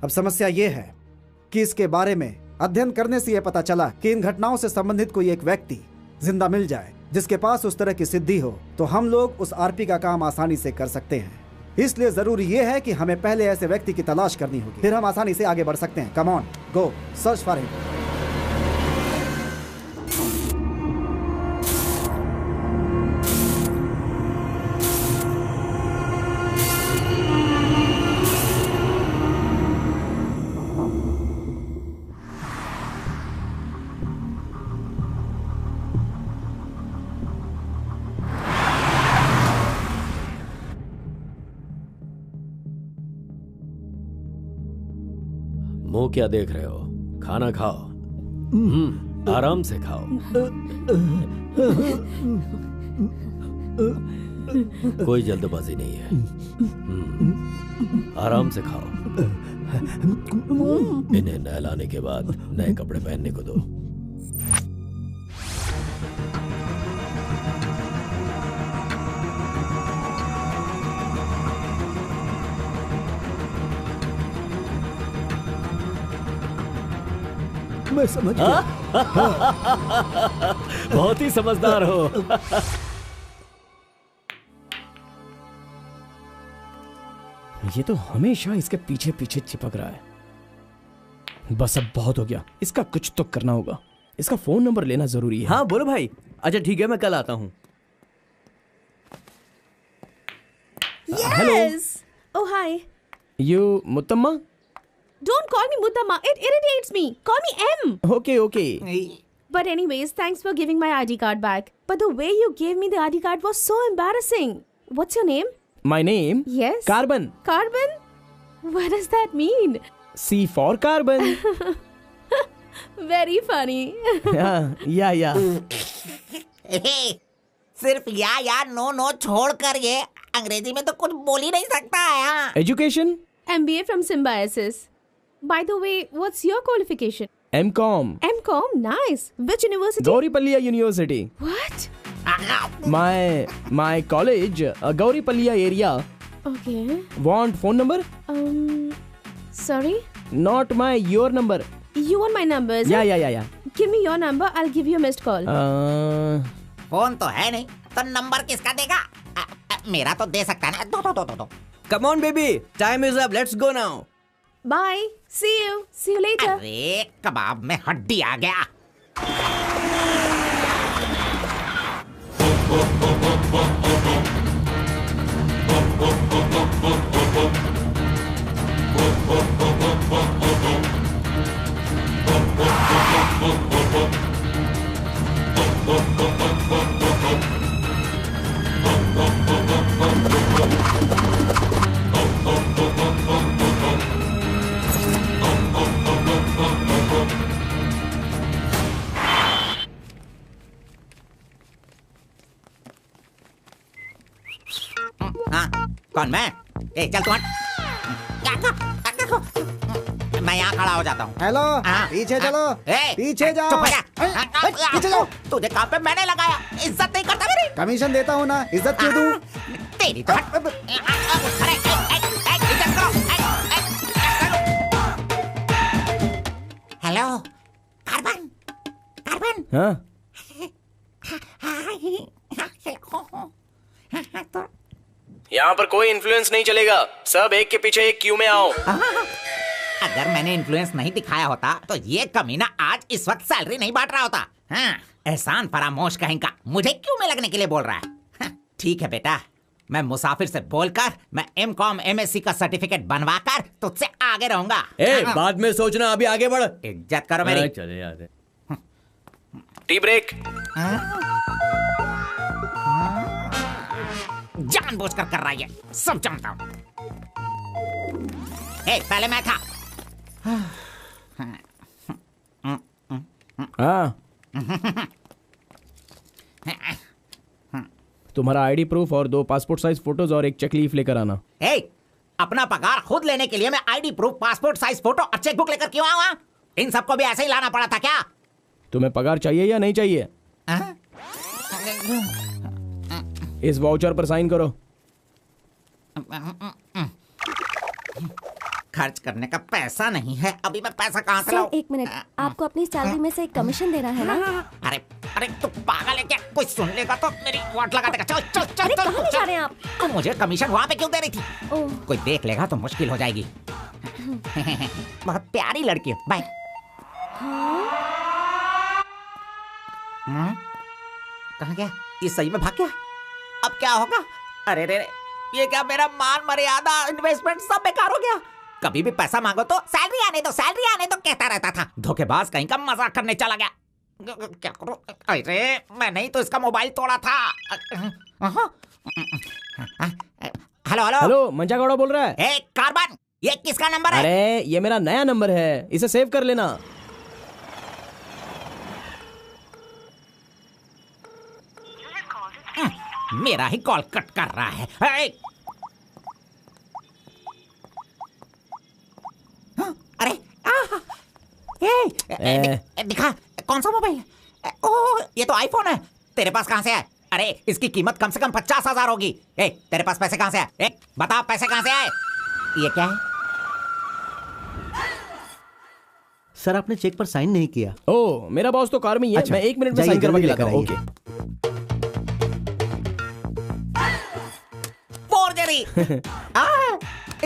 अब समस्या यह है कि इसके बारे में अध्ययन करने से यह पता चला कि इन घटनाओं से संबंधित कोई एक व्यक्ति जिंदा मिल जाए जिसके पास उस तरह की सिद्धि हो, तो हम लोग उस आरपी का काम आसानी से कर सकते हैं। इसलिए जरूरी यह है कि हमें पहले ऐसे व्यक्ति की तलाश करनी होगी, फिर हम आसानी से आगे बढ़ सकते हैं। Come on, go search for him. मुंह क्या देख रहे हो? खाना खाओ। आराम से खाओ। कोई जल्दबाजी नहीं है। आराम से खाओ। इन्हें नहलाने के बाद नए कपड़े पहनने को दो। मैं समझ गया। बहुत ही समझदार हो। ये तो हमेशा इसके पीछे पीछे चिपक रहा है। बस अब बहुत हो गया, इसका कुछ तो करना होगा। इसका फोन नंबर लेना जरूरी है। हाँ बोलो भाई। अच्छा ठीक है, मैं कल आता हूँ। Yes. Oh hi. You Muthamma? Don't call me Mutamma. It irritates me. Call me M. Okay, okay. But anyways, thanks for giving my ID card back. But the way you gave me the ID card was so embarrassing. What's your name? My name? Yes. Carbon. Carbon? What does that mean? C for carbon. Very funny. Yeah. सिर्फ या नो नो छोड़कर ये अंग्रेजी में तो कुछ बोल ही नहीं सकता है। Education? MBA from Symbiosis. By the way, what's your qualification? M.Com. M.Com? Nice. Which university? Gauripalliya University. What? My college, Gauripalliya area. Okay. Want phone number? Sorry? Not your number. You want my number? Is it? Yeah. Give me your number. I'll give you a missed call. Phone तो है नहीं, तो नंबर किसका देगा? मेरा तो दे सकता है ना। दो। Come on baby, time is up. Let's go now. Bye. See you. See you later. अरे कबाब में हड्डी आ गया। कौन मैं? ए चल तू हट। मैं यहाँ खड़ा हो जाता हूँ। हेलो, पीछे चलो। पीछे जाओ। चुप हो जा। पीछे जाओ। तुझे काम पे मैंने लगाया, इज्जत नहीं करता मेरी। कमीशन देता हूँ ना, इज्जत क्यों दूँ? तेरी तो हट। अरे इज्जत करो। Hello carbon. हाँ? यहाँ पर कोई इन्फ्लुएंस नहीं चलेगा। सब एक के पीछे एक क्यू में आओ। अगर मैंने इन्फ्लुएंस नहीं दिखाया होता तो ये कमीना आज इस वक्त सैलरी नहीं बांट रहा होता। हाँ, एहसान फरामोश कहेंगा, मुझे क्यों में लगने के लिए बोल रहा है? हाँ, ठीक है बेटा, मैं मुसाफिर से बोलकर मैं M.Com MSc का सर्टिफिकेट बनवाकर तुझसे आगे रहूंगा। बाद में सोचना, अभी आगे बढ़। इज्जत करो मेरी। चले यार। Tea break. जानबूझकर कर रहा है, सब जानता हूँ। पहले मैं था। हाँ। तुम्हारा आईडी प्रूफ और 2 पासपोर्ट साइज फोटोज और एक चेक लीफ लेकर आना। अपना पगार खुद लेने के लिए मैं ID proof, passport size photo और चेक बुक लेकर क्यों आऊँ? इन सबको भी ऐसे ही लाना पड़ा था क्या? तुम्हें पगार चाहिए या नहीं चाहिए? इस वाउचर पर साइन करो। खर्च करने का पैसा नहीं है, अभी मैं पैसा कहाँ से लाऊं? एक मिनट, आपको अपनी सैलरी में से एक कमीशन देना है ना? अरे तू पागल है क्या? कोई सुन लेगा तो मेरी वाट लगा देगा। चल कहाँ ले जा रहे हैं आप? तो मुझे कमीशन वहाँ पे क्यों दे रही थी? कोई देख लेगा तो मुश्किल हो जाएगी। बहुत प्यारी लड़की है। बाय। कहाँ गया? ये सही में भाग गया? अब क्या होगा? अरे रे, ये क्या मेरा मान मर्यादा इन्वेस्टमेंट सब बेकार हो गया? कभी भी पैसा मांगो तो सैलरी आने दो कहता रहता था। धोखेबाज कहीं का मजाक करने चला गया। क्या करूं? अरे मैंने ही तो इसका मोबाइल तोड़ा था। हेलो, मंजा गौड़ा बोल रहा है। कार्बन, ये किसका नंबर है? अरे ये मेरा नया नंबर है, इसे सेव कर लेना। मेरा ही कॉल कट कर रहा है। अरे दिखा, कौन सा मोबाइल? ओह, ये तो आईफोन है। तेरे पास कहाँ से है? अरे इसकी कीमत कम से कम 50,000 होगी। तेरे पास पैसे कहाँ से आए? बता, पैसे कहाँ से आए? ये क्या है? सर आपने चेक पर साइन नहीं किया। ओ, मेरा बॉस तो कार में ही है। अच्छा, मैं 1 मिनट में जाइए, साइन करवा के जल्दी लाता हूँ। लेकर ओके। फोर्जरी।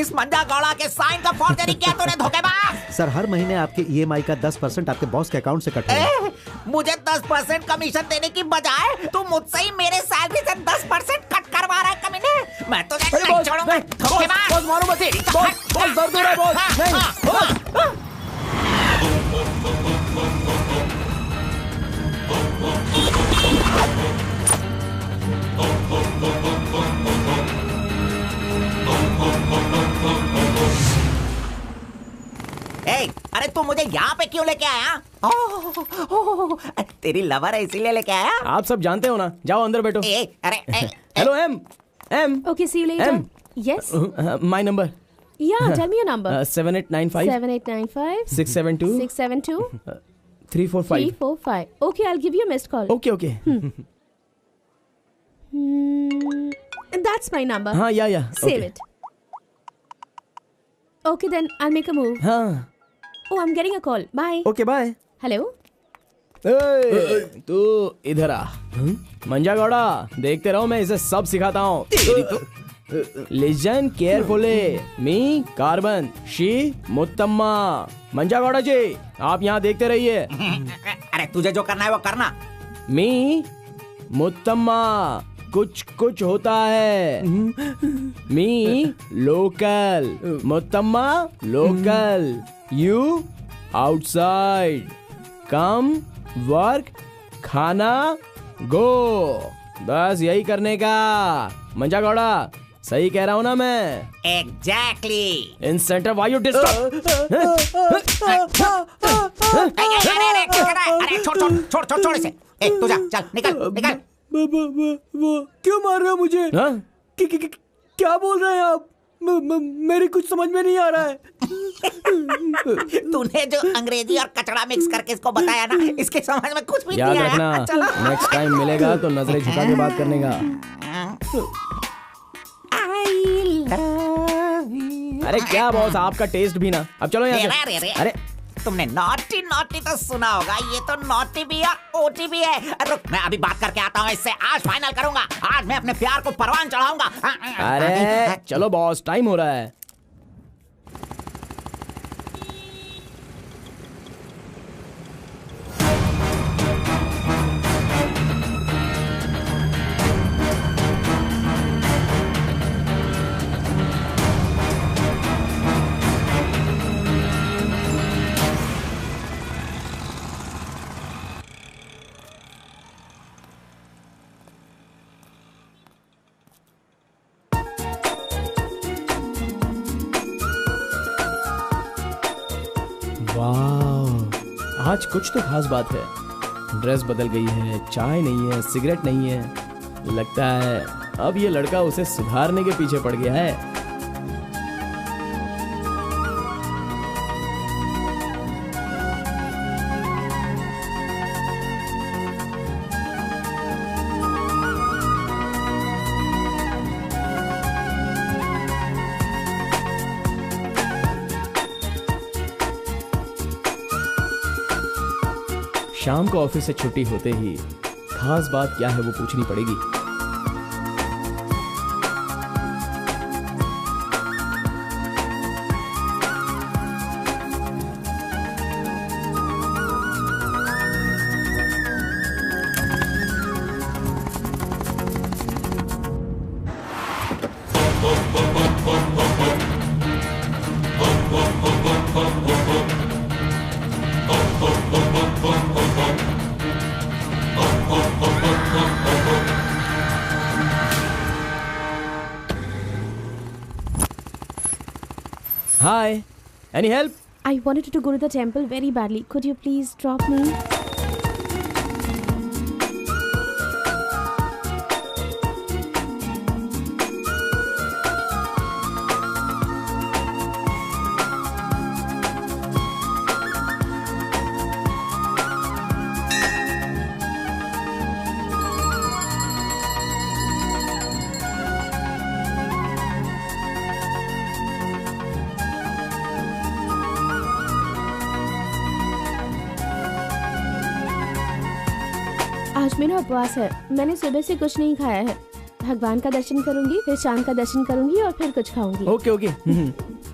इस मंजा गौड़ा के साइन का फोर्जरी किया तूने धोखेबाज। सर हर महीने आपके EMI का 10% आपके बॉस के अकाउंट से कट होगा। मुझे 10% कमीशन देने की बजाय तू मुझसे ही मेरे सैलरी से 10% कट करवा रहा है कमीने। मैं तुझे नहीं छोड़ूंगा धोखेबाज। बॉस मारो मत। बॉस दर्द हो रहा है बॉस। नहीं। अरे तू मुझे यहाँ पे क्यों लेके आया? तेरी लवर है इसीलिए लेके आया? आप सब जानते हो ना। जाओ अंदर बैठो। हेलो एम। Okay, see you later. Yes. My number. Yeah, tell me your number. 7895 7895 672 672 345. 345. Okay, I'll give you a missed call. Okay. That's my number. हाँ, yeah. Save it. Okay, then I'll make a move. हाँ. Oh, I'm getting a call. Bye. Okay, bye. Hello. तू इधर आ। मंजा गौड़ा, देखते रहो, मैं इसे सब सिखाता हूँ। Listen carefully. Me carbon, she Muthamma. Manja Gowda ji, आप यहाँ देखते रहिए। अरे तुझे जो करना है वो करना। मी मुत्तम्मा, कुछ होता है। Me local, Muthamma local, you outside. Come work, खाना, गो। बस यही करने का। मंजा गौड़ा, सही कह रहा हूँ ना मैं? Exactly. In centre why you disturb. अरे छोड़ इसे। तू जा, चल निकल। क्यों मार रहे हो मुझे? क्या बोल रहे हैं आप? मेरी कुछ समझ में नहीं आ रहा है। तूने जो अंग्रेजी और कचड़ा मिक्स करके इसको बताया ना, इसके समझ में कुछ भी नहीं आया। याद रखना, नेक्स्ट टाइम मिलेगा तो नजरें झुका के बात करने का। अरे क्या बॉस, आपका टेस्ट भी ना। अब चलो यहाँ से। अरे तुमने नॉटी तो सुना होगा, ये तो नॉटी भी है, ओटी भी है। रुक, मैं अभी बात करके आता हूँ इससे। आज फाइनल करूंगा। आज मैं अपने प्यार को परवान चढ़ाऊंगा। अरे चलो बॉस, टाइम हो रहा है। वाह, आज कुछ तो खास बात है। ड्रेस बदल गई है, चाय नहीं है, सिगरेट नहीं है। लगता है अब ये लड़का उसे सुधारने के पीछे पड़ गया है। शाम को ऑफिस से छुट्टी होते ही खास बात क्या है वो पूछनी पड़ेगी। Hi, any help? I wanted to go to the temple very badly. Could you please drop me? आज मेरा उपवास है, मैंने सुबह से कुछ नहीं खाया है। भगवान का दर्शन करूंगी, फिर चांद का दर्शन करूंगी और फिर कुछ खाऊंगी। Okay okay.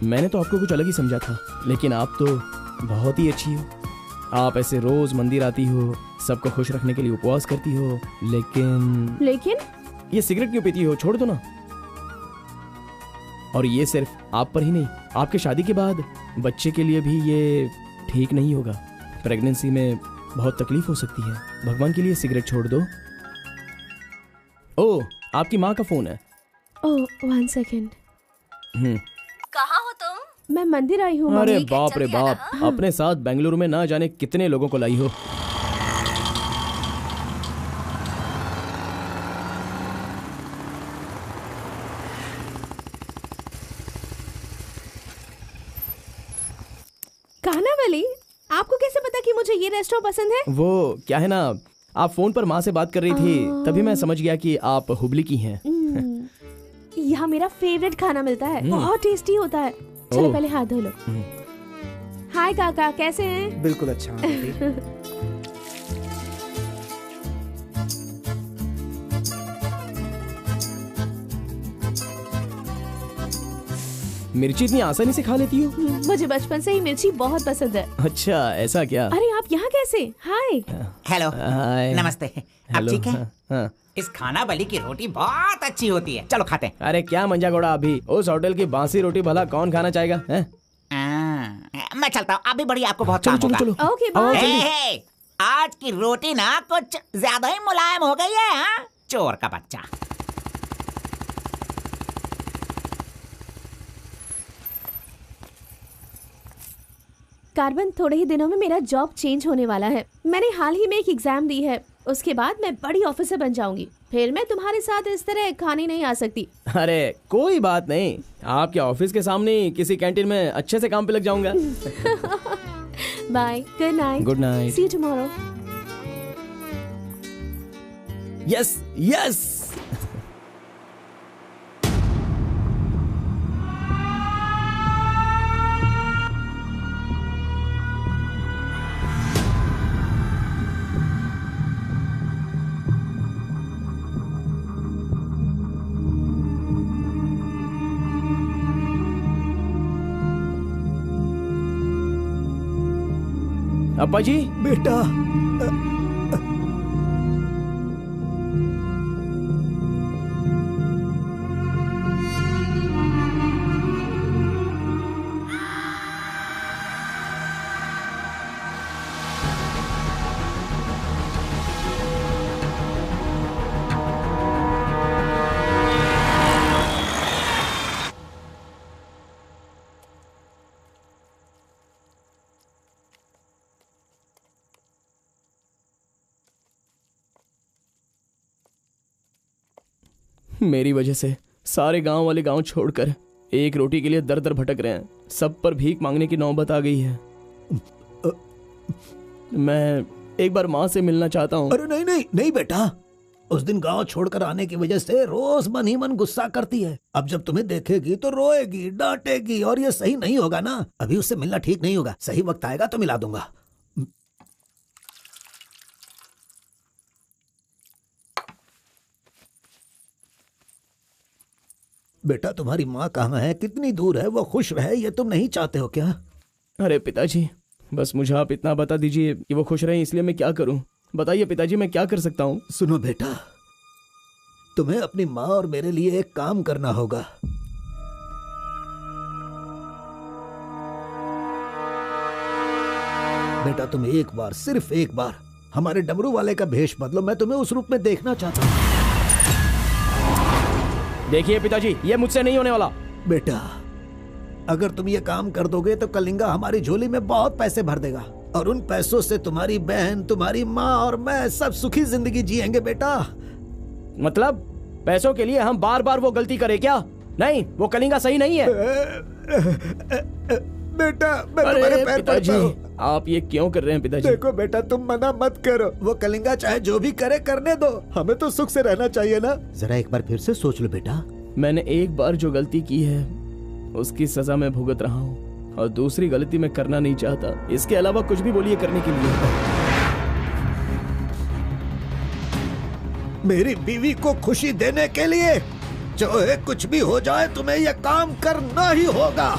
मैंने तो आपको कुछ अलग ही समझा था, लेकिन आप तो बहुत ही अच्छी हो। आप ऐसे रोज मंदिर आती हो, सबको खुश रखने के लिए उपवास करती हो, लेकिन ये सिगरेट क्यों पीती हो? छोड़ दो ना। और ये सिर्फ आप पर ही नहीं, आपके शादी के बाद बच्चे के लिए भी ये ठीक नहीं होगा। प्रेगनेंसी में बहुत तकलीफ हो सकती है। भगवान के लिए सिगरेट छोड़ दो। ओह, आपकी माँ का फोन है। ओह, 1 सेकेंड। कहाँ हो तुम? मैं मंदिर आई हूँ। अरे बाप रे बाप, अपने साथ बेंगलुरु में ना जाने कितने लोगों को लाई हो। कानावली, आपको कैसे पता कि मुझे ये रेस्टोरेंट पसंद है? वो क्या है ना, आप फोन पर माँ से बात कर रही थी, तभी मैं समझ गया कि आप हुबली की हैं। यहाँ मेरा फेवरेट खाना मिलता है, बहुत टेस्टी होता है। चलो पहले हाथ धो लो। हाय काका, कैसे हैं? बिल्कुल अच्छा। मिर्ची इतनी आसानी से खा लेती हो? मुझे बचपन से ही मिर्ची बहुत पसंद है। अच्छा, ऐसा क्या? अरे आप यहाँ कैसे? हाय। हेलो। हाय। नमस्ते। आप ठीक है? हाँ। इस खानावली की रोटी बहुत अच्छी होती है, चलो खाते हैं। अरे क्या मंजा घोड़ा, अभी उस होटल की बासी रोटी भला कौन खाना चाहेगा? मैं चलता हूँ, अभी बड़ी आपको बहुत काम होगा। चलो। Okay bye. आज की रोटी ना कुछ ज्यादा ही मुलायम हो गई है। हाँ? चोर का बच्चा। कार्बन, थोड़े ही दिनों में मेरा जॉब चेंज होने वाला है। मैंने हाल ही में एक एग्जाम दी है, उसके बाद मैं बड़ी ऑफिसर बन जाऊंगी। फिर मैं तुम्हारे साथ इस तरह खाने नहीं आ सकती। अरे कोई बात नहीं, आपके ऑफिस के सामने किसी कैंटीन में अच्छे से काम पे लग जाऊंगा। Bye, good night. Good night. See you tomorrow. Yes yes. अप्पा जी। बेटा, मेरी वजह से सारे गांव वाले गांव छोड़कर एक रोटी के लिए दर दर भटक रहे हैं। सब पर भीख मांगने की नौबत आ गई है। मैं एक बार माँ से मिलना चाहता हूँ। अरे नहीं नहीं नहीं बेटा, उस दिन गांव छोड़कर आने की वजह से रोज मन ही मन गुस्सा करती है। अब जब तुम्हें देखेगी तो रोएगी, डांटेगी, और ये सही नहीं होगा ना। अभी उससे मिलना ठीक नहीं होगा। सही वक्त आएगा तो मिला दूंगा। बेटा, तुम्हारी माँ कहाँ है? कितनी दूर है? वो खुश रहे, ये तुम नहीं चाहते हो क्या? अरे पिताजी, बस मुझे आप इतना बता दीजिए कि वो खुश रहे, इसलिए मैं क्या करूं? बताइए पिताजी, मैं क्या कर सकता हूं? सुनो बेटा, तुम्हें अपनी माँ और मेरे लिए एक काम करना होगा। बेटा, तुम एक बार, सिर्फ एक बार हमारे डमरू वाले का भेष बदलो। मैं तुम्हें उस रूप में देखना चाहता हूँ। देखिए पिताजी, ये मुझसे नहीं होने वाला। बेटा, अगर तुम ये काम कर दोगे तो कलिंगा हमारी झोली में बहुत पैसे भर देगा, और उन पैसों से तुम्हारी बहन, तुम्हारी माँ और मैं सब सुखी जिंदगी जिएंगे। बेटा, मतलब पैसों के लिए हम बार बार वो गलती करें क्या? नहीं, वो कलिंगा सही नहीं है। बेटा, मैं तुम्हारे पैर पड़ता हूं। आप ये क्यों कर रहे हैं पिताजी? देखो बेटा, तुम मना मत करो। वो कलिंगा चाहे जो भी करे, करने दो। हमें तो सुख से रहना चाहिए ना। जरा एक बार फिर से सोच लो बेटा। मैंने एक बार जो गलती की है उसकी सजा मैं भुगत रहा हूँ, और दूसरी गलती मैं करना नहीं चाहता। इसके अलावा कुछ भी बोलिए करने के लिए। मेरी बीवी को खुशी देने के लिए चाहे कुछ भी हो जाए तुम्हें यह काम करना ही होगा।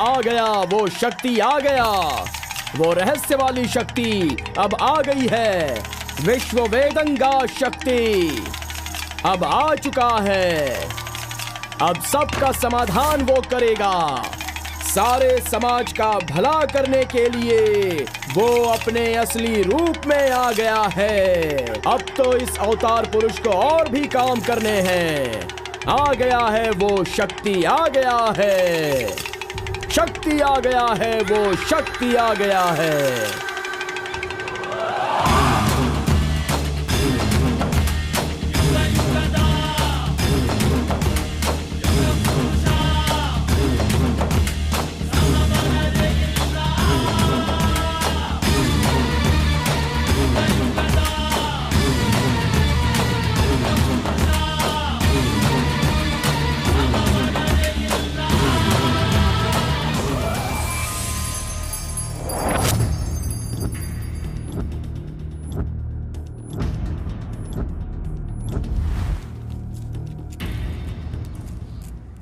आ गया वो शक्ति, आ गया वो रहस्य वाली शक्ति। अब आ गई है विश्व वेदंगा शक्ति, अब आ चुका है। अब सबका समाधान वो करेगा, सारे समाज का भला करने के लिए वो अपने असली रूप में आ गया है। अब तो इस अवतार पुरुष को और भी काम करने हैं। आ गया है वो शक्ति, आ गया है शक्ति, आ गया है वो शक्ति, आ गया है।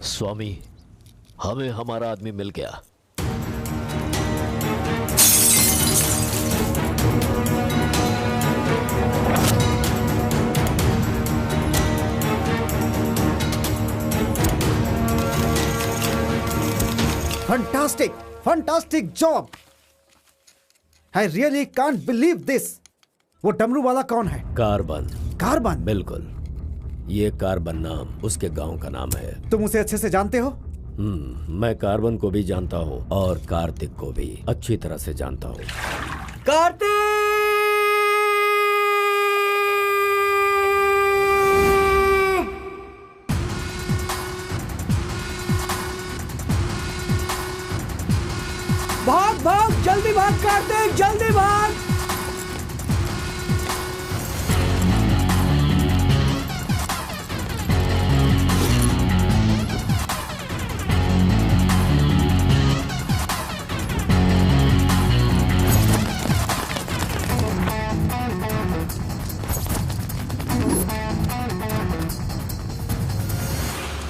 स्वामी, हमें हमारा आदमी मिल गया। Fantastic, fantastic job. I really can't believe this. वो डमरू वाला कौन है? कार्बन। कार्बन? बिल्कुल, ये कार्बन नाम उसके गांव का नाम है। तुम उसे अच्छे से जानते हो? मैं कार्बन को भी जानता हूँ और कार्तिक को भी अच्छी तरह से जानता हूँ। कार्तिक! भाग भाग, जल्दी भाग कार्तिक, जल्दी भाग।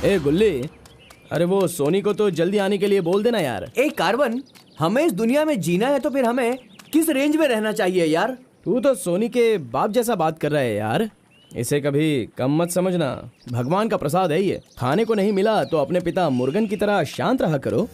ए गुल्ली, अरे वो सोनी को तो जल्दी आने के लिए बोल देना यार। ए कार्बन, हमें इस दुनिया में जीना है तो फिर हमें किस रेंज में रहना चाहिए यार? तू तो सोनी के बाप जैसा बात कर रहा है यार। इसे कभी कम मत समझना, भगवान का प्रसाद है ये। खाने को नहीं मिला तो अपने पिता मुर्गन की तरह शांत रहा करो।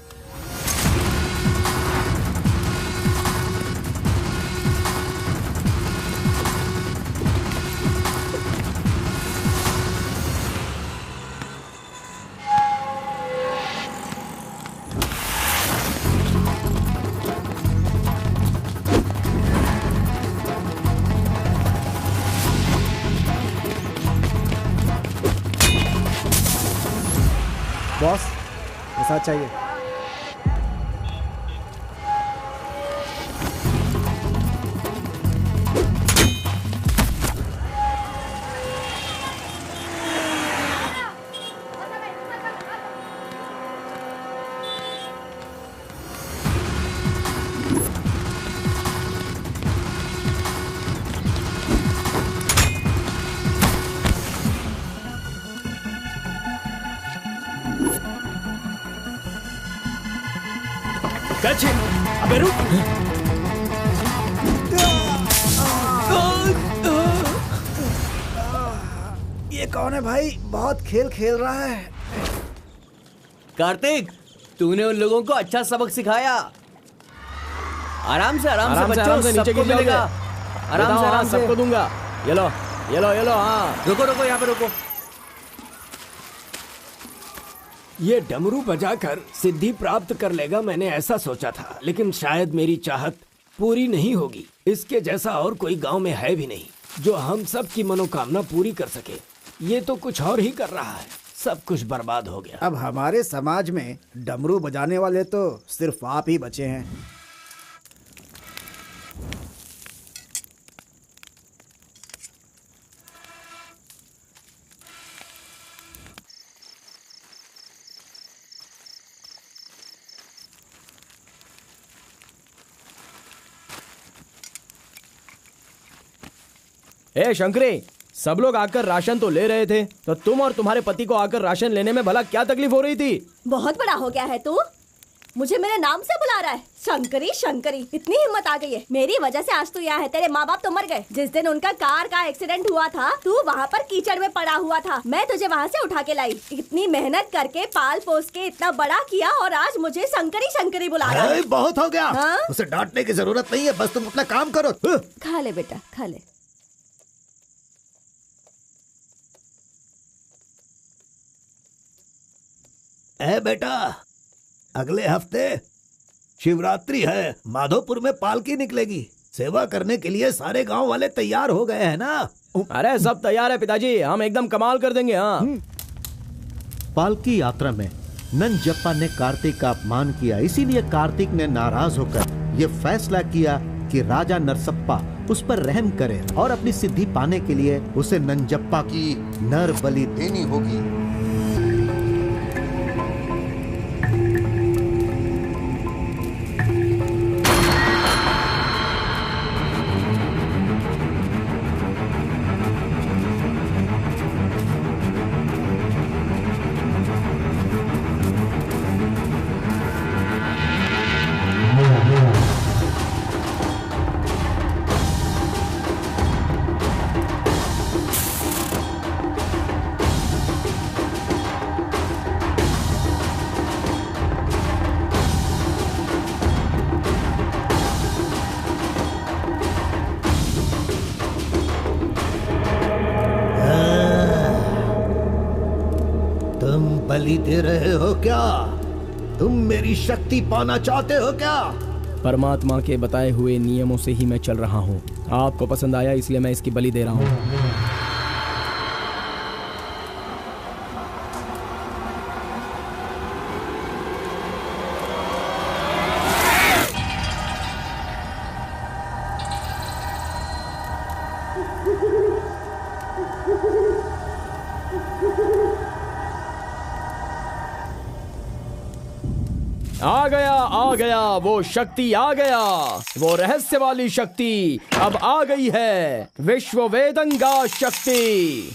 बॉस, ऐसा चाहिए। अबे रुक। ये कौन है भाई? बहुत खेल खेल रहा है। कार्तिक, तूने उन लोगों को अच्छा सबक सिखाया। आराम से बच्चों, नीचे गिर मिलेगा। आराम से सबको दूंगा। ये लो। हाँ, रुको, यहाँ पे रुको। ये डमरू बजाकर सिद्धि प्राप्त कर लेगा, मैंने ऐसा सोचा था, लेकिन शायद मेरी चाहत पूरी नहीं होगी। इसके जैसा और कोई गांव में है भी नहीं जो हम सब की मनोकामना पूरी कर सके। ये तो कुछ और ही कर रहा है, सब कुछ बर्बाद हो गया। अब हमारे समाज में डमरू बजाने वाले तो सिर्फ आप ही बचे हैं। ए शंकरी, सब लोग आकर राशन तो ले रहे थे, तो तुम और तुम्हारे पति को आकर राशन लेने में भला क्या तकलीफ हो रही थी? बहुत बड़ा हो गया है तू, मुझे मेरे नाम से बुला रहा है। शंकरी शंकरी, इतनी हिम्मत आ गई है। मेरी वजह से आज तू यहाँ है। तेरे माँ बाप तो मर गए। जिस दिन उनका कार का एक्सीडेंट हुआ था, तू वहाँ पर कीचड़ में पड़ा हुआ था। मैं तुझे वहाँ से उठा के लाई। इतनी मेहनत करके पाल पोस के इतना बड़ा किया और आज मुझे शंकरी शंकरी बुला रहा है। बहुत हो गया। हाँ? उसे डांटने की जरूरत नहीं है, बस तुम अपना काम करो। खा ले बेटा, खा ले। बेटा, अगले हफ्ते शिवरात्रि है, माधोपुर में पालकी निकलेगी। सेवा करने के लिए सारे गांव वाले तैयार हो गए हैं ना? अरे सब तैयार है पिताजी, हम एकदम कमाल कर देंगे। हाँ। पालकी यात्रा में नंजप्पा ने कार्तिक का अपमान किया, इसीलिए कार्तिक ने नाराज होकर यह फैसला किया कि राजा नरसप्पा उस पर रहम करे और अपनी सिद्धि पाने के लिए उसे नंजप्पा की नर बलि देनी होगी। दे रहे हो क्या? तुम मेरी शक्ति पाना चाहते हो क्या? परमात्मा के बताए हुए नियमों से ही मैं चल रहा हूँ। आपको पसंद आया इसलिए मैं इसकी बलि दे रहा हूँ। आ गया वो शक्ति, आ गया वो रहस्य वाली शक्ति। अब आ गई है विश्व वेदंगा शक्ति।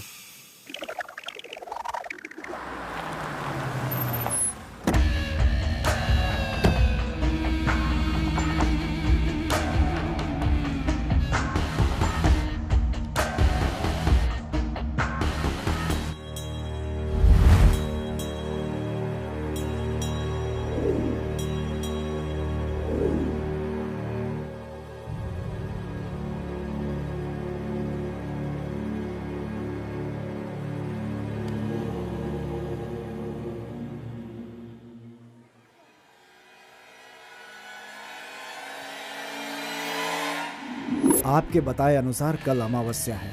आपके बताए अनुसार कल अमावस्या है।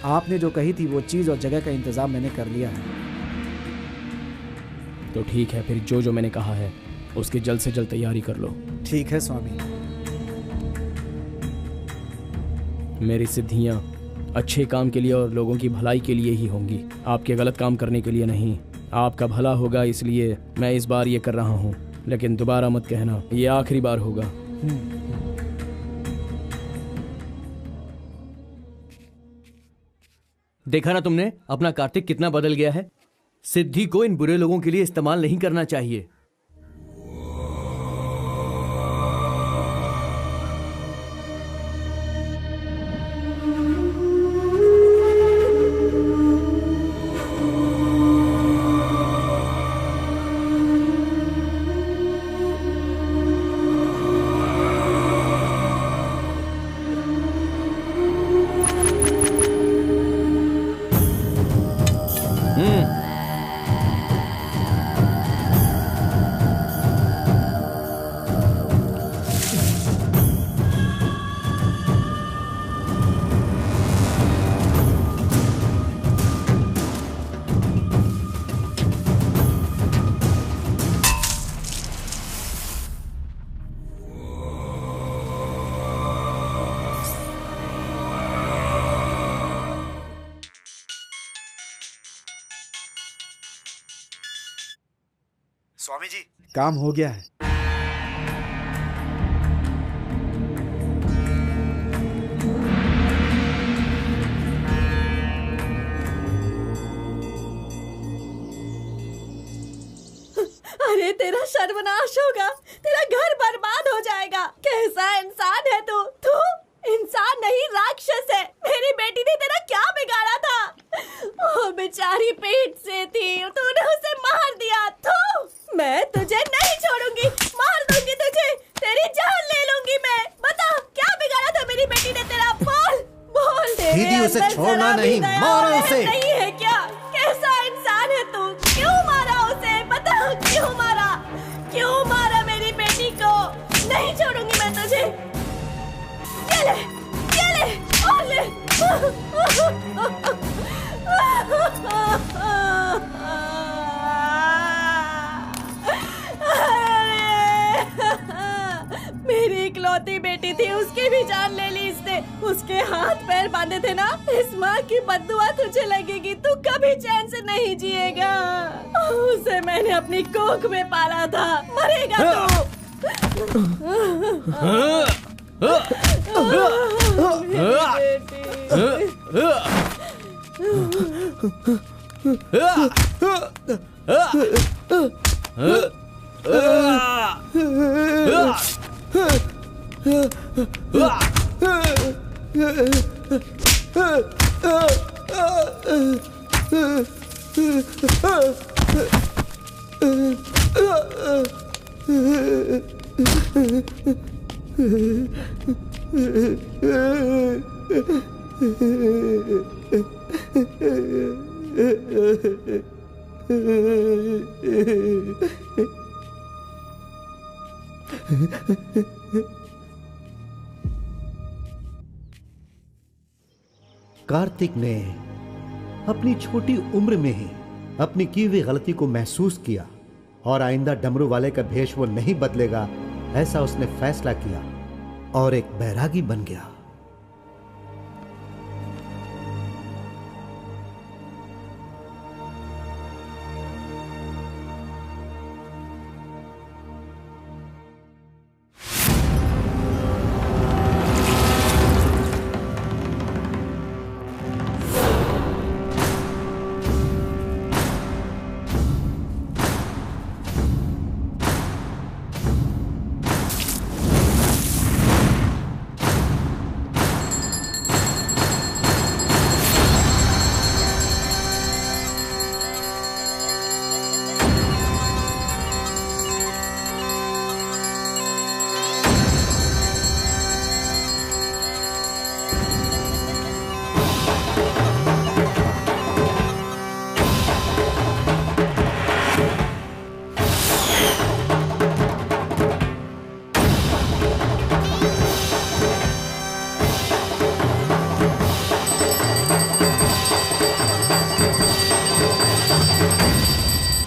आपने जो कही थी वो चीज और जगह का इंतजाम मैंने कर लिया है। तो ठीक है, फिर जो मैंने कहा है उसकी जल्द से जल्द तैयारी कर लो। ठीक है स्वामी। मेरी सिद्धियां अच्छे काम के लिए और लोगों की भलाई के लिए ही होंगी, आपके गलत काम करने के लिए नहीं। आपका भला होगा इसलिए मैं इस बार ये कर रहा हूँ, लेकिन दोबारा मत कहना, ये आखिरी बार होगा। देखा ना तुमने अपना कार्तिक कितना बदल गया है। सिद्धि को इन बुरे लोगों के लिए इस्तेमाल नहीं करना चाहिए। स्वामी जी, काम हो गया है। अरे तेरा सर्वनाश होगा, तेरा घर बर्बाद हो जाएगा। कैसा इंसान है तू? तू इंसान नहीं, राक्षस है। मेरी बेटी ने तेरा क्या बिगाड़ा था? वो बेचारी पेट से थी, तूने उसे मार दिया। तू, मैं तुझे नहीं छोड़ूंगी, मार दूंगी तुझे, तेरी जान ले लूंगी मैं। बता क्या बिगाड़ा था मेरी बेटी ने तेरा? बोल बोल। दीदी उसे छोड़ना नहीं, मारो उसे। नहीं है क्या? कैसा इंसान है तू? क्यों मारा उसे? बता क्यों मारा? क्यों मारा मेरी बेटी को? नहीं छोड़ूंगी मैं तुझे। ये ले, ये ले, और ले। मेरी इकलौती बेटी थी, उसकी भी जान ले ली इसने। उसके हाथ पैर बांधे थे ना, इस माँ की बद्दुआ तुझे लगेगी, तू कभी चैन से नहीं जिएगा। उसे मैंने अपनी कोख में पाला था, मरेगा तू। कार्तिक ने अपनी छोटी उम्र में ही अपनी की हुई गलती को महसूस किया और आइंदा डमरू वाले का भेष वो नहीं बदलेगा, ऐसा उसने फैसला किया और एक बैरागी बन गया।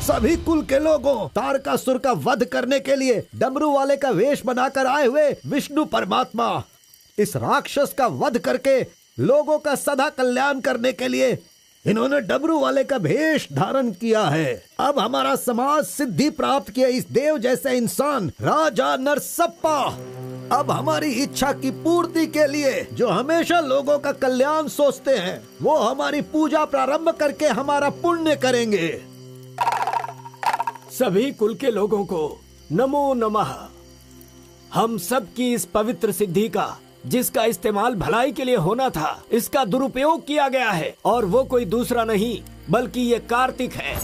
सभी कुल के लोगों, तारकासुर का वध करने के लिए डमरू वाले का वेश बनाकर आए हुए विष्णु परमात्मा इस राक्षस का वध करके लोगों का सदा कल्याण करने के लिए इन्होंने डमरू वाले का भेष धारण किया है। अब हमारा समाज सिद्धि प्राप्त किया इस देव जैसे इंसान राजा नरसप्पा अब हमारी इच्छा की पूर्ति के लिए जो हमेशा लोगों का कल्याण सोचते हैं, वो हमारी पूजा प्रारंभ करके हमारा पुण्य करेंगे। सभी कुल के लोगों को नमो नमः। हम सब की इस पवित्र सिद्धि का, जिसका इस्तेमाल भलाई के लिए होना था, इसका दुरुपयोग किया गया है और वो कोई दूसरा नहीं बल्कि ये कार्तिक है।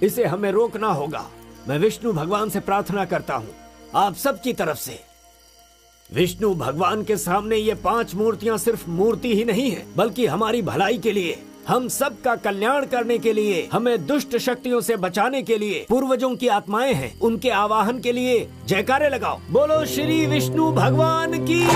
इसे हमें रोकना होगा। मैं विष्णु भगवान से प्रार्थना करता हूँ आप सब की तरफ से। विष्णु भगवान के सामने ये 5 मूर्तियाँ सिर्फ मूर्ति ही नहीं है, बल्कि हमारी भलाई के लिए, हम सब का कल्याण करने के लिए, हमें दुष्ट शक्तियों से बचाने के लिए, पूर्वजों की आत्माएं हैं, उनके आवाहन के लिए जयकारे लगाओ। बोलो श्री विष्णु भगवान की।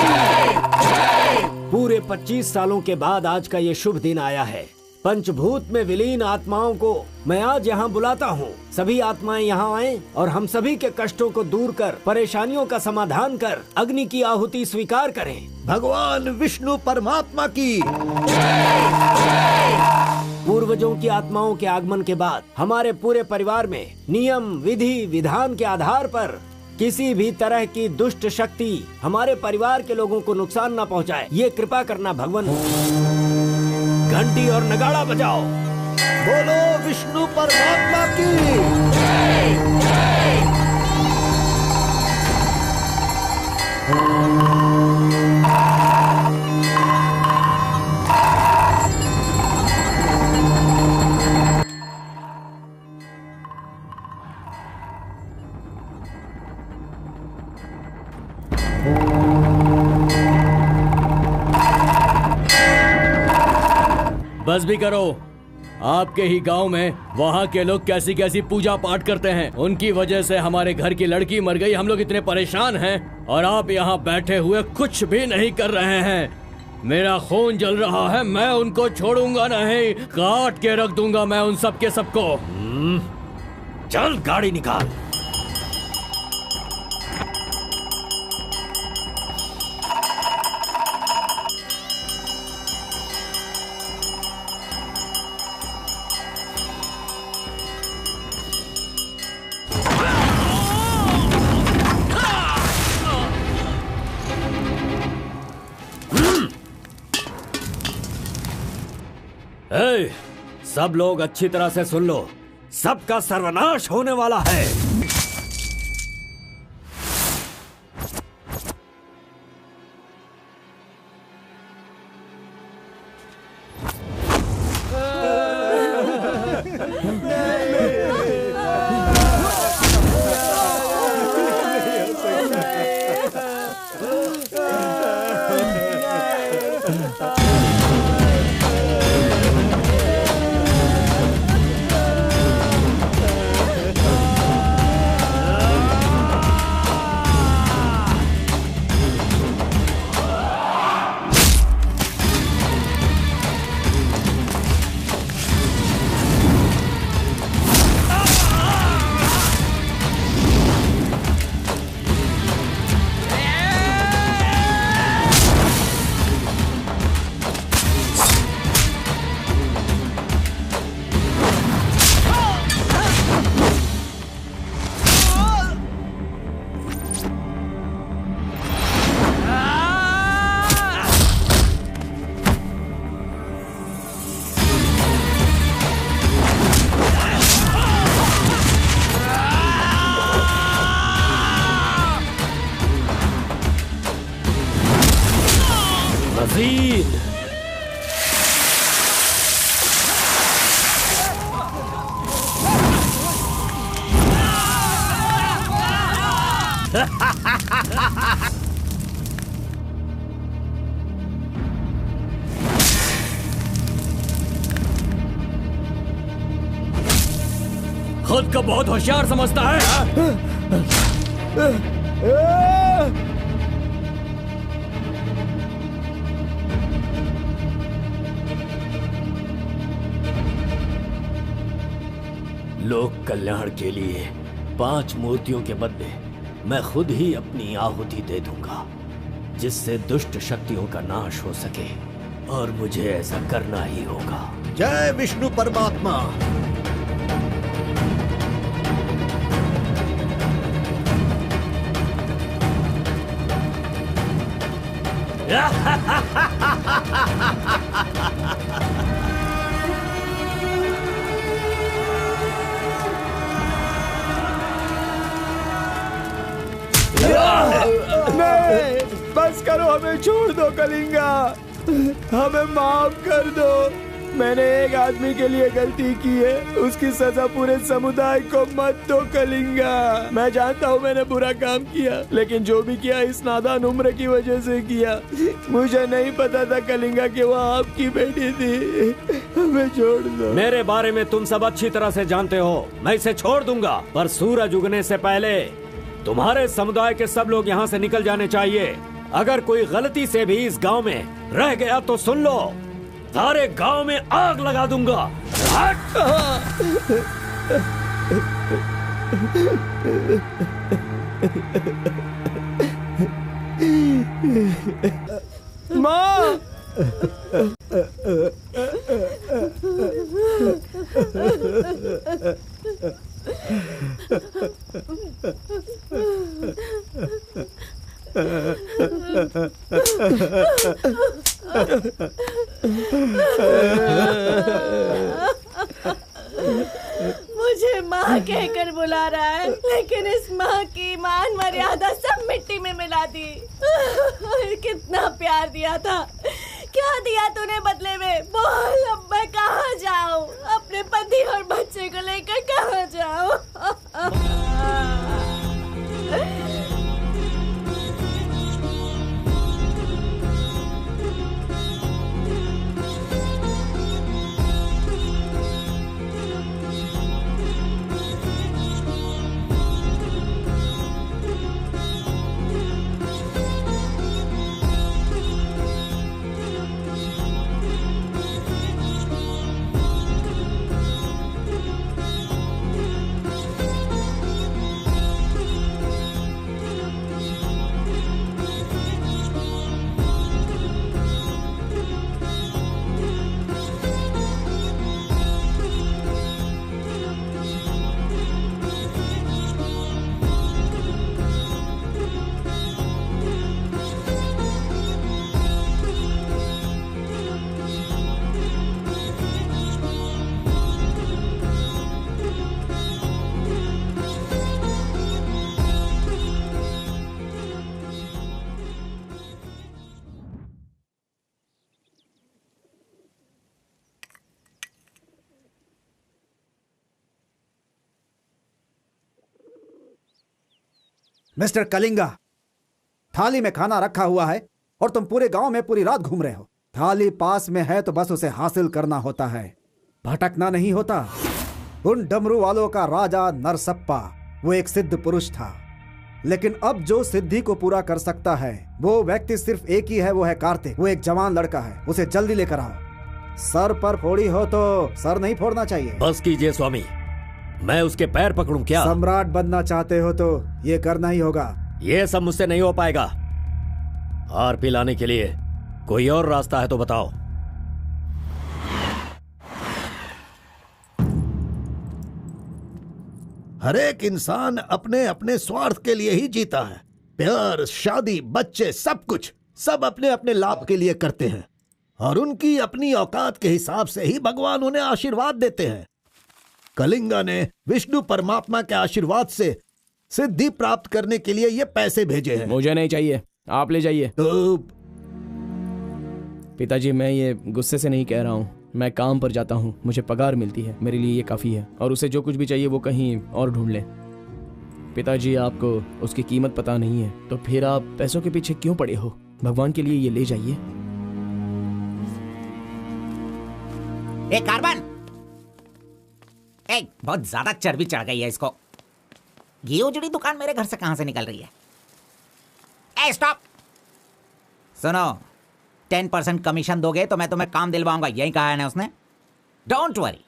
पूरे 25 सालों के बाद आज का ये शुभ दिन आया है। पंचभूत में विलीन आत्माओं को मैं आज यहाँ बुलाता हूँ। सभी आत्माएं यहाँ आएं और हम सभी के कष्टों को दूर कर, परेशानियों का समाधान कर, अग्नि की आहुति स्वीकार करें। भगवान विष्णु परमात्मा की। पूर्वजों की आत्माओं के आगमन के बाद हमारे पूरे परिवार में नियम, विधि, विधान के आधार पर किसी भी तरह की दुष्ट शक्ति हमारे परिवार के लोगों को नुकसान न पहुंचाए, ये कृपा करना भगवान। घंटी और नगाड़ा बजाओ। बोलो विष्णु परमात्मा की। बस भी करो। आपके ही गांव में वहाँ के लोग कैसी कैसी पूजा पाठ करते हैं। उनकी वजह से हमारे घर की लड़की मर गई। हम लोग इतने परेशान हैं और आप यहाँ बैठे हुए कुछ भी नहीं कर रहे हैं। मेरा खून जल रहा है, मैं उनको छोड़ूंगा नहीं, काट के रख दूंगा मैं उन सब के सबको। चल गाड़ी निकाल। सब लोग अच्छी तरह से सुन लो, सबका सर्वनाश होने वाला है। खुद को बहुत होशियार समझता है। लोक कल्याण के लिए 5 मूर्तियों के बदले मैं खुद ही अपनी आहुति दे दूंगा, जिससे दुष्ट शक्तियों का नाश हो सके, और मुझे ऐसा करना ही होगा। जय विष्णु परमात्मा। नहीं, बस करो, हमें छोड़ दो कलिंगा, हमें माफ कर दो। मैंने एक आदमी के लिए गलती की है, उसकी सजा पूरे समुदाय को मत दो कलिंगा। मैं जानता हूँ मैंने बुरा काम किया, लेकिन जो भी किया इस नादान उम्र की वजह से किया। मुझे नहीं पता था कलिंगा कि वो आपकी बेटी थी। हमें छोड़ दो। मेरे बारे में तुम सब अच्छी तरह से जानते हो, मैं इसे छोड़ दूंगा, पर सूरज उगने से पहले तुम्हारे समुदाय के सब लोग यहाँ से निकल जाने चाहिए। अगर कोई गलती से भी इस गांव में रह गया तो सुन लो, सारे गांव में आग लगा दूंगा। माँ, मुझे माँ कहकर बुला रहा है, लेकिन इस माँ की मान मर्यादा सब मिट्टी में मिला दी। कितना प्यार दिया था, क्या दिया तूने बदले में? बोल, अब मैं कहाँ जाऊँ? अपने पति और बच्चे को लेकर कहाँ जाऊँ? मिस्टर कलिंगा, थाली में खाना रखा हुआ है और तुम पूरे गांव में पूरी रात घूम रहे हो। थाली पास में है तो बस उसे हासिल करना होता है, भटकना नहीं होता। उन डमरू वालों का राजा नरसप्पा वो एक सिद्ध पुरुष था, लेकिन अब जो सिद्धि को पूरा कर सकता है वो व्यक्ति सिर्फ एक ही है, वो है कार्तिक। वो एक जवान लड़का है, उसे जल्दी लेकर आओ। सर पर फोड़ी हो तो सर नहीं फोड़ना चाहिए। बस कीजिए स्वामी, मैं उसके पैर पकड़ूं क्या? सम्राट बनना चाहते हो तो ये करना ही होगा। ये सब मुझसे नहीं हो पाएगा। हार पिलाने के लिए कोई और रास्ता है तो बताओ। हर एक इंसान अपने अपने स्वार्थ के लिए ही जीता है। प्यार, शादी, बच्चे, सब कुछ सब अपने अपने लाभ के लिए करते हैं, और उनकी अपनी औकात के हिसाब से ही भगवान उन्हें आशीर्वाद देते हैं। कलिंगा ने विष्णु परमात्मा के आशीर्वाद से सिद्धि प्राप्त करने के लिए ये पैसे भेजे हैं। मुझे नहीं चाहिए, आप ले जाइए। तो पिताजी, मैं ये गुस्से से नहीं कह रहा हूँ, मैं काम पर जाता हूँ, मुझे पगार मिलती है, मेरे लिए ये काफी है, और उसे जो कुछ भी चाहिए वो कहीं और ढूंढ ले। पिताजी, आपको उसकी कीमत पता नहीं है तो फिर आप पैसों के पीछे क्यों पड़े हो? भगवान के लिए ये ले जाइए। ए कार्बन, बहुत ज्यादा चर्बी चढ़ गई है इसको। ये उजड़ी दुकान मेरे घर से कहां से निकल रही है? ए स्टॉप, सुनो, 10% कमीशन दोगे तो मैं तुम्हें काम दिलवाऊंगा, यही कहा है ना उसने। डोंट वरी,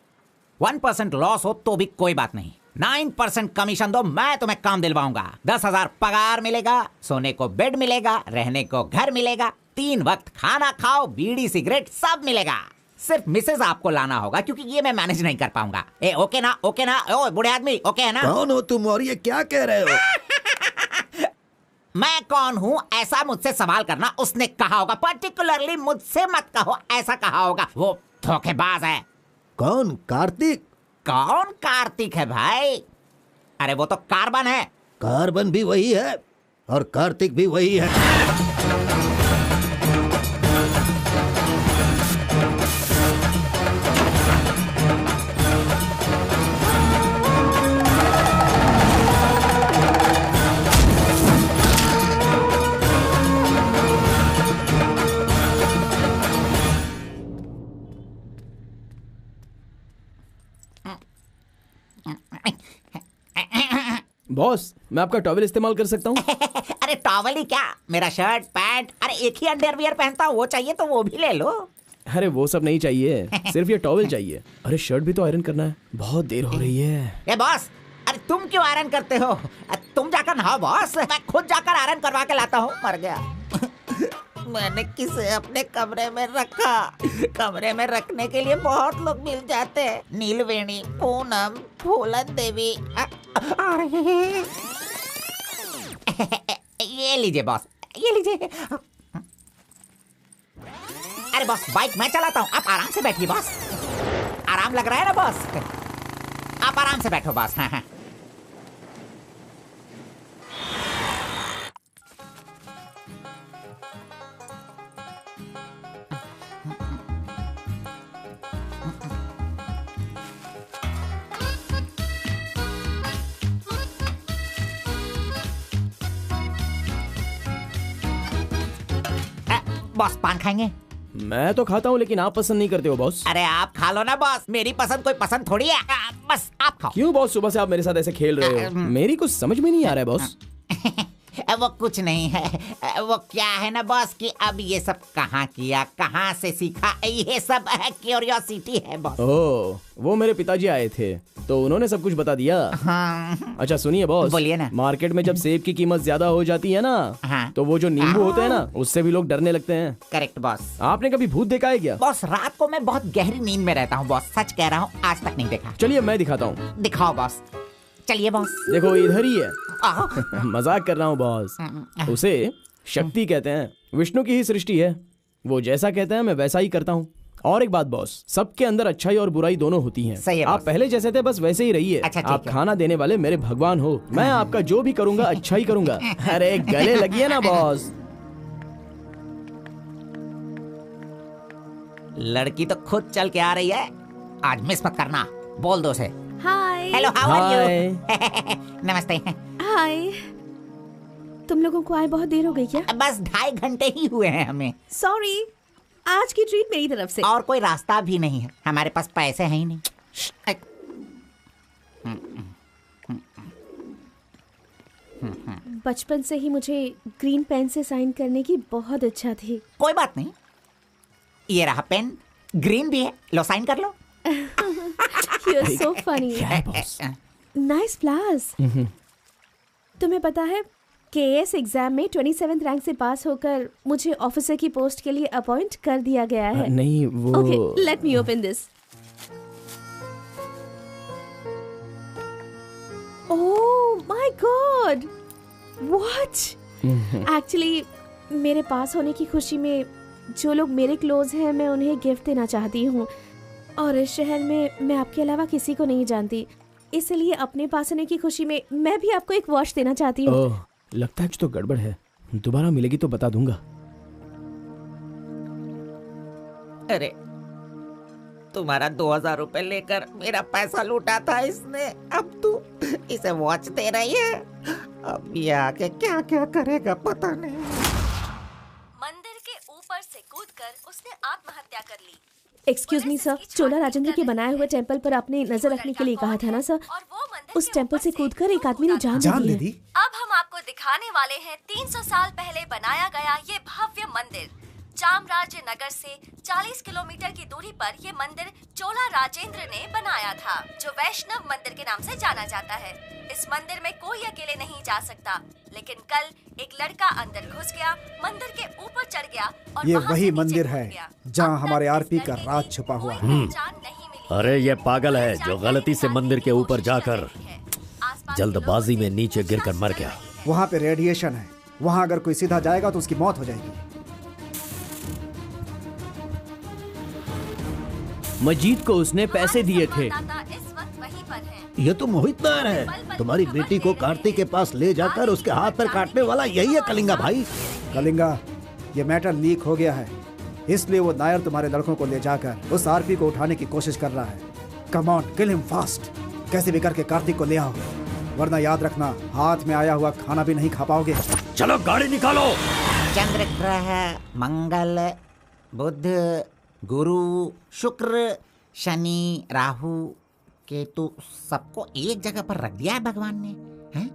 1% लॉस हो तो भी कोई बात नहीं, 9% कमीशन दो, मैं तुम्हें काम दिलवाऊंगा। 10,000 पगार मिलेगा, सोने को बेड मिलेगा, रहने को घर मिलेगा, 3 वक्त खाना खाओ, बीड़ी सिगरेट सब मिलेगा। सिर्फ मिसेज आपको लाना होगा क्योंकि ये मैं मैनेज नहीं कर पाऊंगा। ए ओके ना? ओके ना? ओ बूढ़े आदमी, ओके है ना? कौन हो तुम और ये क्या कह रहे हो? मैं कौन हूँ ऐसा मुझसे सवाल करना उसने कहा होगा। पर्टिकुलरली मुझसे मत कहो, ऐसा कहा होगा। वो धोखेबाज है। कौन? कार्तिक? कौन कार्तिक है भाई? अरे वो तो कार्बन है। कार्बन भी वही है और कार्तिक भी वही है। बॉस, मैं आपका टॉवल इस्तेमाल कर सकता हूँ? अरे टॉवल ही क्या, मेरा शर्ट पैंट, अरे एक ही अंडरवियर पहनता हूँ, वो चाहिए तो वो भी ले लो। अरे वो सब नहीं चाहिए, सिर्फ ये टॉवल चाहिए। अरे शर्ट भी तो आयरन करना है, बहुत देर हो रही है। ए बॉस, अरे तुम क्यों आयरन करते हो? तुम जाकर नहाओ बॉस, मैं खुद जाकर आयरन करवा के लाता हूँ। मर गया। मैंने किसे अपने कमरे में रखा? कमरे में रखने के लिए बहुत लोग मिल जाते हैं। नीलवेणी, पूनम, फूलन देवी। ये लीजिए बॉस, ये लीजिए। अरे बॉस, बाइक मैं चलाता हूँ, आप आराम से बैठिए बॉस। आराम लग रहा है ना बॉस? आप आराम से बैठो बॉस। हाँ। बॉस पान खाएंगे? मैं तो खाता हूँ लेकिन आप पसंद नहीं करते हो बॉस। अरे आप खा लो ना बॉस, मेरी पसंद कोई पसंद थोड़ी है। बस आप खाओ। क्यों बॉस, सुबह से आप मेरे साथ ऐसे खेल रहे हो? मेरी कुछ समझ में नहीं आ रहा है बॉस। वो कुछ नहीं है, वो क्या है ना बॉस कि अब ये सब कहाँ किया, कहाँ से सीखा, ये सब क्यूरियोसिटी है बॉस। ओह, वो मेरे पिताजी आए थे तो उन्होंने सब कुछ बता दिया। हाँ। अच्छा सुनिए बॉस, बोलिए ना। मार्केट में जब सेब की कीमत ज्यादा हो जाती है ना, हाँ। तो वो जो नींबू होते हैं ना, उससे भी लोग डरने लगते हैं। Correct boss. आपने कभी भूत देखा है क्या? बॉस रात को मैं बहुत गहरी नींद में रहता हूँ बॉस, सच कह रहा हूँ, आज तक नहीं देखा। चलिए मैं दिखाता हूँ। दिखाओ बॉस। चलिए बॉस। देखो इधर ही है। मजाक कर रहा हूँ बॉस। उसे शक्ति कहते हैं, विष्णु की ही सृष्टि है। वो जैसा कहते हैं मैं वैसा ही करता हूँ। और एक बात बॉस, सबके अंदर अच्छाई और बुराई दोनों होती हैं। सही है आप बॉस। पहले जैसे थे बस वैसे ही रहिए। अच्छा, आप खाना देने वाले मेरे भगवान हो, मैं आपका जो भी करूँगा अच्छा ही करूँगा। अरे गले लगिए ना बॉस। लड़की तो खुद चल के आ रही है, आज मिस मत करना। बोल दो उसे। Hi. Hello, how are you? नमस्ते। हाय। तुम लोगों को आए बहुत देर हो गई क्या? बस 2.5 घंटे ही हुए हैं हमें। सॉरी, आज की ट्रीट मेरी तरफ से। और कोई रास्ता भी नहीं है, हमारे पास पैसे हैं ही नहीं। बचपन से ही मुझे ग्रीन पेन से साइन करने की बहुत इच्छा थी। कोई बात नहीं, ये रहा पेन, ग्रीन भी है, लो साइन कर लो। You're so funny. Nice flowers. तुम्हें पता है केएस एग्जाम में 27th रैंक से पास होकर मुझे ऑफिसर की पोस्ट के लिए अपॉइंट कर दिया गया है। नहीं वो। Okay, let me open this. Oh my God! What? Actually, मेरे पास होने की खुशी में जो लोग मेरे क्लोज हैं मैं उन्हें गिफ्ट देना चाहती हूँ, और इस शहर में मैं आपके अलावा किसी को नहीं जानती, इसलिए अपने पास होने की खुशी में मैं भी आपको एक वॉच देना चाहती हूँ। ओह, लगता है कुछ तो गड़बड़ है, दोबारा मिलेगी तो बता दूंगा। अरे तुम्हारा 2000 रुपए लेकर मेरा पैसा लूटा था इसने। अब तू इसे वॉच दे रही है। अब ये आके क्या क्या करेगा पता नहीं। मंदिर के ऊपर से कूदकर उसने आत्महत्या कर ली। एक्सक्यूज मी सर, चोला राजेंद्र के बनाए हुए टेंपल पर आपने नजर रखने के लिए कहा था ना सर? उस टेंपल से कूदकर एक आदमी ने जान ले ली। अब हम आपको दिखाने वाले हैं 300 साल पहले बनाया गया ये भव्य मंदिर। चामराज नगर से 40 किलोमीटर की दूरी पर ये मंदिर चोला राजेंद्र ने बनाया था, जो वैष्णव मंदिर के नाम से जाना जाता है। इस मंदिर में कोई अकेले नहीं जा सकता, लेकिन कल एक लड़का अंदर घुस गया, मंदिर के ऊपर चढ़ गया और ये वही मंदिर है जहाँ हमारे आरपी का राज छुपा हुआ है। अरे ये पागल है जो गलती से मंदिर के ऊपर जाकर जल्दबाजी में नीचे गिरकर मर गया। वहाँ पे रेडिएशन है, वहाँ अगर कोई सीधा जाएगा तो उसकी मौत हो जाएगी। मजीद को उसने पैसे दिए थे। ये तो मोहित नायर है। तुम्हारी बेटी को कार्तिक के पास ले जाकर उसके हाथ पर काटने वाला यही है कलिंगा भाई। कलिंगा, ये मैटर लीक हो गया है, इसलिए वो नायर तुम्हारे लड़कों को ले जाकर उस आरपी को उठाने की कोशिश कर रहा है। Come on, kill him fast. कैसे भी करके कार्तिक को ले आओ, वरना याद रखना हाथ में आया हुआ खाना भी नहीं खा पाओगे। चलो गाड़ी निकालो। चंद्र ग्रह, मंगल, बुध, गुरु, शुक्र, शनि, राहु, केतु, सबको एक जगह पर रख दिया है भगवान ने, हैं?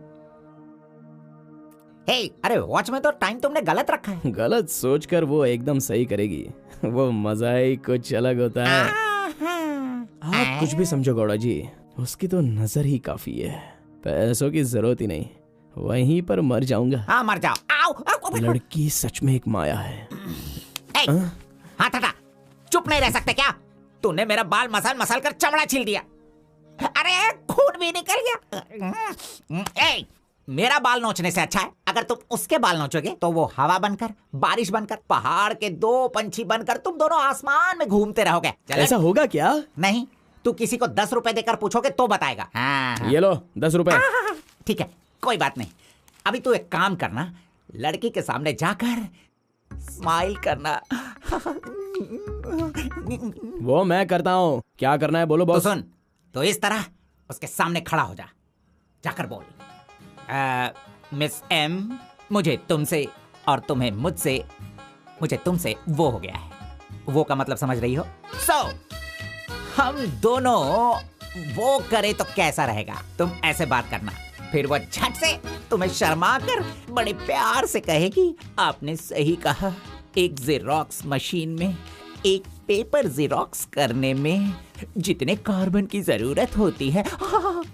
हे, अरे वॉच में तो टाइम तुमने गलत रखा है। गलत सोचकर वो एकदम सही करेगी। वो मजा ही कुछ अलग होता है। आप कुछ भी समझो गौड़ा जी, उसकी तो नजर ही काफी है, पैसों की जरूरत ही नहीं। वहीं पर मर जाऊंगा। हाँ मर जाओ। आओ, आओ, लड़की सच में एक माया है। हाँ टाटा, चुप नहीं रह सकते क्या? तूने मेरा बाल मसल मसल कर चमड़ा छील दिया। अरे खून भी निकल गया। ए, मेरा बाल नोचने से अच्छा है अगर तुम उसके बाल नोचोगे तो वो हवा बनकर, बारिश बनकर, पहाड़ के 2 पंछी बनकर तुम दोनों आसमान में घूमते रहोगे। ऐसा होगा क्या? नहीं, तू किसी को 10 रुपए देकर पूछोगे तो बताएगा। हाँ। ये लो 10 रुपए। ठीक है, कोई बात नहीं। अभी तू एक काम करना, लड़की के सामने जाकर स्माइल करना। वो मैं करता हूँ। क्या करना है बोलो बॉस। तो सुन, तो इस तरह उसके सामने खड़ा हो जा, जाकर बोल, मिस एम, मुझे तुमसे और तुम्हें मुझसे, मुझे तुमसे वो हो गया है। वो का मतलब समझ रही हो? हम दोनों वो करे तो कैसा रहेगा? तुम ऐसे बात करना, फिर वो झट से तुम्हें शर्मा कर बड़े प्यार से कहेगी, आपने सही कहा, एक जेरोक्स मशीन में एक पेपर जेरोक्स करने में जितने कार्बन की जरूरत होती है,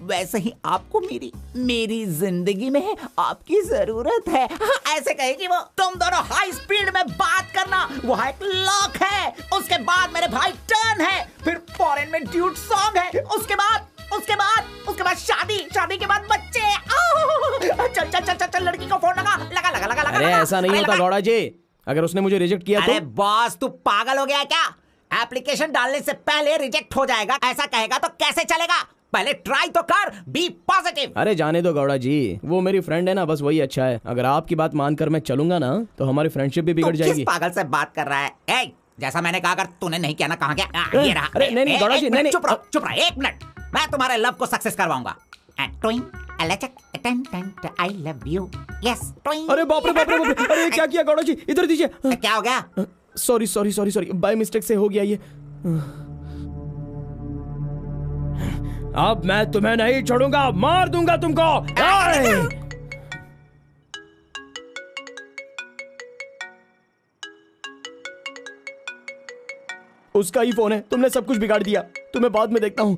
वैसे ही आपको मेरी जिंदगी में आपकी जरूरत है। ऐसे कहेगी वो। तुम दोनों हाई स्पीड में बात करना, वहाँ एक लॉक है, उसके बाद मेरे भाई टर्न है, फिर फॉरेन में ड्यूट सॉन्ग है, उसके बाद शादी के बाद बच्चे। चल लड़की को फोन लगा। अरे ऐसा नहीं होता गौड़ा जी, अगर उसने मुझे रिजेक्ट किया तो। अरे बॉस, तू पागल हो गया है क्या? एप्लीकेशन डालने से पहले रिजेक्ट हो जाएगा, ऐसा कहेगा तो कैसे चलेगा? पहले ट्राई तो कर, बी पॉजिटिव। अरे जाने दो गौड़ा जी, वो मेरी फ्रेंड है ना, बस वही अच्छा है। अगर आपकी बात मानकर मैं चलूंगा ना तो हमारी फ्रेंडशिप भी बिगड़ जाएगी। किस पागल से बात कर रहा है? जैसा मैंने कहा, अगर तूने नहीं किया ना, कहाँ गया? ये रहा। अरे नहीं गौड़ा जी, नहीं। चुप रहो 1 मिनट, मैं तुम्हारे लव को सक्सेस करवाऊंगा। I love you. Yes. अरे बाप रे। अरे क्या किया गौड़ा जी? इधर दीजिए। क्या हो गया? सॉरी, बाय मिस्टेक से हो गया ये। अब मैं तुम्हें नहीं छोड़ूंगा, मार दूंगा तुमको। उसका ही फोन है, तुमने सब कुछ बिगाड़ दिया। तुम्हें बाद में देखता हूँ।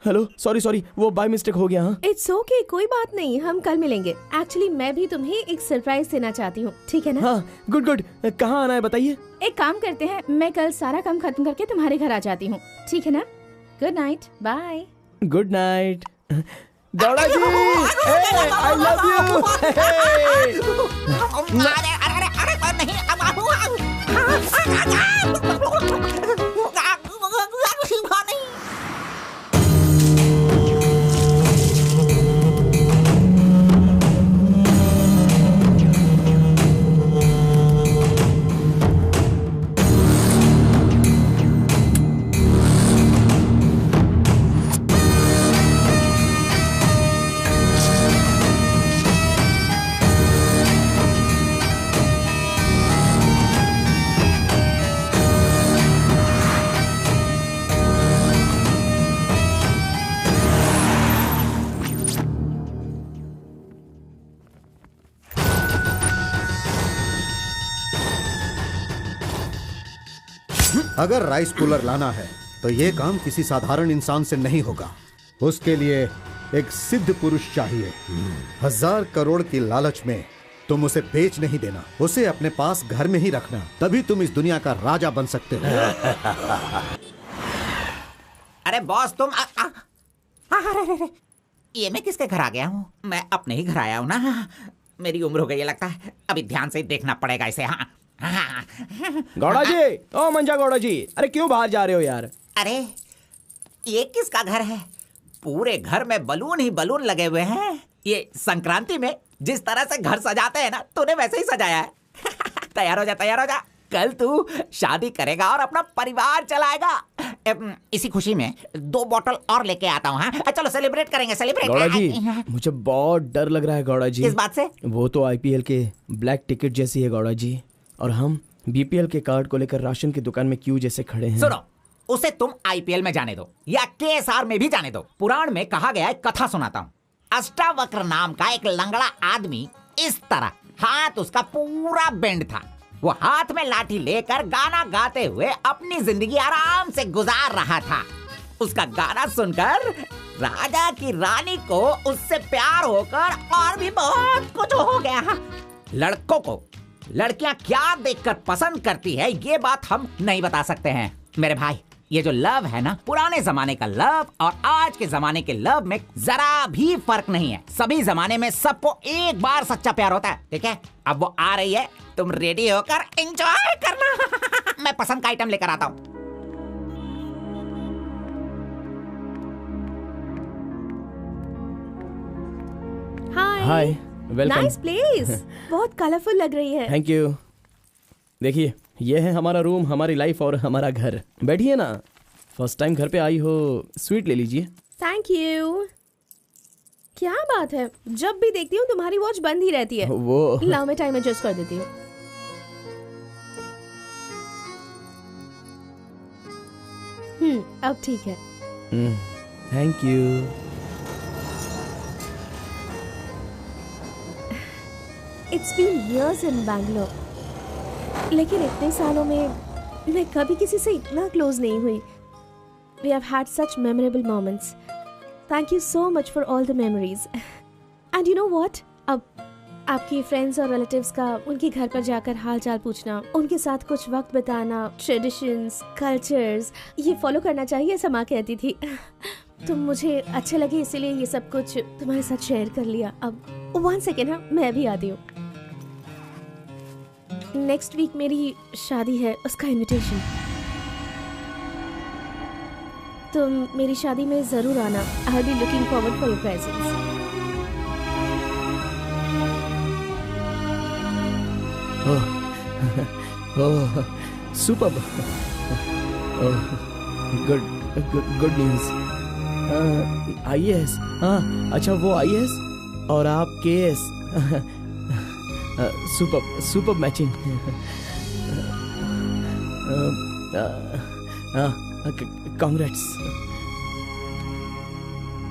हेलो, सॉरी, वो बाय मिस्टेक हो गया। इट्स ओके, कोई बात नहीं, हम कल मिलेंगे। एक्चुअली मैं भी तुम्हें एक सरप्राइज देना चाहती हूँ, ठीक है ना? हाँ, गुड। कहाँ आना है बताइए? एक काम करते हैं, मैं कल सारा काम खत्म करके तुम्हारे घर आ जाती हूँ, ठीक है ना? Good night, bye. Good night Gowda ji, I love you. अरे नहीं, अगर राइस कूलर लाना है तो ये काम किसी साधारण इंसान से नहीं होगा। उसके लिए एक सिद्ध पुरुष चाहिए। 1000 करोड़ की लालच में तुम उसे बेच नहीं देना, उसे अपने पास घर में ही रखना, तभी तुम इस दुनिया का राजा बन सकते हो। अरे बॉस तुम ये मैं किसके घर आ गया हूँ? मैं अपने ही घर आया हूँ ना। मेरी उम्र हो गई है लगता है, अभी ध्यान से देखना पड़ेगा इसे। हाँ गौड़ा जी, ओ मंजा गौड़ा जी, अरे क्यों बाहर जा रहे हो यार? अरे ये किसका घर है? पूरे घर में बलून ही बलून लगे हुए हैं। ये संक्रांति में जिस तरह से घर सजाते हैं ना, तूने वैसे ही सजाया है। तैयार हो जा, तैयार हो जा। कल तू शादी करेगा और अपना परिवार चलाएगा। इसी खुशी में 2 बॉटल और लेके आता हूँ। हाँ चलो सेलिब्रेट करेंगे, सेलिब्रेट। गौड़ा जी, मुझे बहुत डर लग रहा है गौड़ा जी। किस बात से? वो तो आईपीएल के ब्लैक टिकट जैसी है गौड़ा जी, और हम बीपीएल के कार्ड को लेकर राशन की दुकान में क्यों जैसे खड़े हैं। सुनो, उसे तुम आईपीएल में जाने दो या केएसआर में भी जाने दो। पुराण में कहा गया है, कथा सुनाता हूँ। अष्टावक्र नाम का एक लंगड़ा आदमी, इस तरह हाथ उसका पूरा बेंड था। वो हाथ में लाठी लेकर गाना गाते हुए अपनी जिंदगी आराम से गुजार रहा था। उसका गाना सुनकर राजा की रानी को उससे प्यार होकर और भी बहुत कुछ हो गया। लड़कों को लड़कियां क्या देखकर पसंद करती है, ये बात हम नहीं बता सकते हैं मेरे भाई। ये जो लव है ना, पुराने जमाने का लव और आज के जमाने के लव में जरा भी फर्क नहीं है। सभी जमाने में सबको एक बार सच्चा प्यार होता है, ठीक है? अब वो आ रही है, तुम रेडी होकर एंजॉय करना। मैं पसंद का आइटम लेकर आता हूँ। हाय, वेलकम। नाइस प्लेस, बहुत कलरफुल लग रही है। Thank you. देखिए, ये है हमारा रूम, हमारी लाइफ और हमारा घर। बैठिए ना, फर्स्ट टाइम घर पे आई हो, स्वीट ले लीजिए। Thank you. क्या बात है, जब भी देखती हूँ तुम्हारी वॉच बंद ही रहती है। वो लाओ मैं टाइम एडजस्ट कर देती हूँ। अब ठीक है। Thank you. It's been years in Bangalore, लेकिन इतने सालों में मैं कभी किसी से इतना क्लोज नहीं हुई। We have had such memorable moments. Thank you so much for all the memories. And you know what? अब आपकी फ्रेंड्स और रिलेटिव्स का उनके घर पर जाकर हाल चाल पूछना, उनके साथ कुछ वक्त बिताना, ट्रेडिशंस, कल्चर्स, ये फॉलो करना चाहिए, ऐसा माँ कहती थी। तुम मुझे अच्छे लगे इसीलिए ये सब कुछ तुम्हारे साथ शेयर कर लिया। अब 1 सेकेंड, हाँ मैं भी आती हूँ। नेक्स्ट वीक मेरी शादी है, उसका इनविटेशन। तुम मेरी शादी में जरूर आना। I will be looking forward for your presence. Oh, superb. Good news. IAS, हाँ अच्छा वो आईएएस और आप KS. Super matching. Congrats.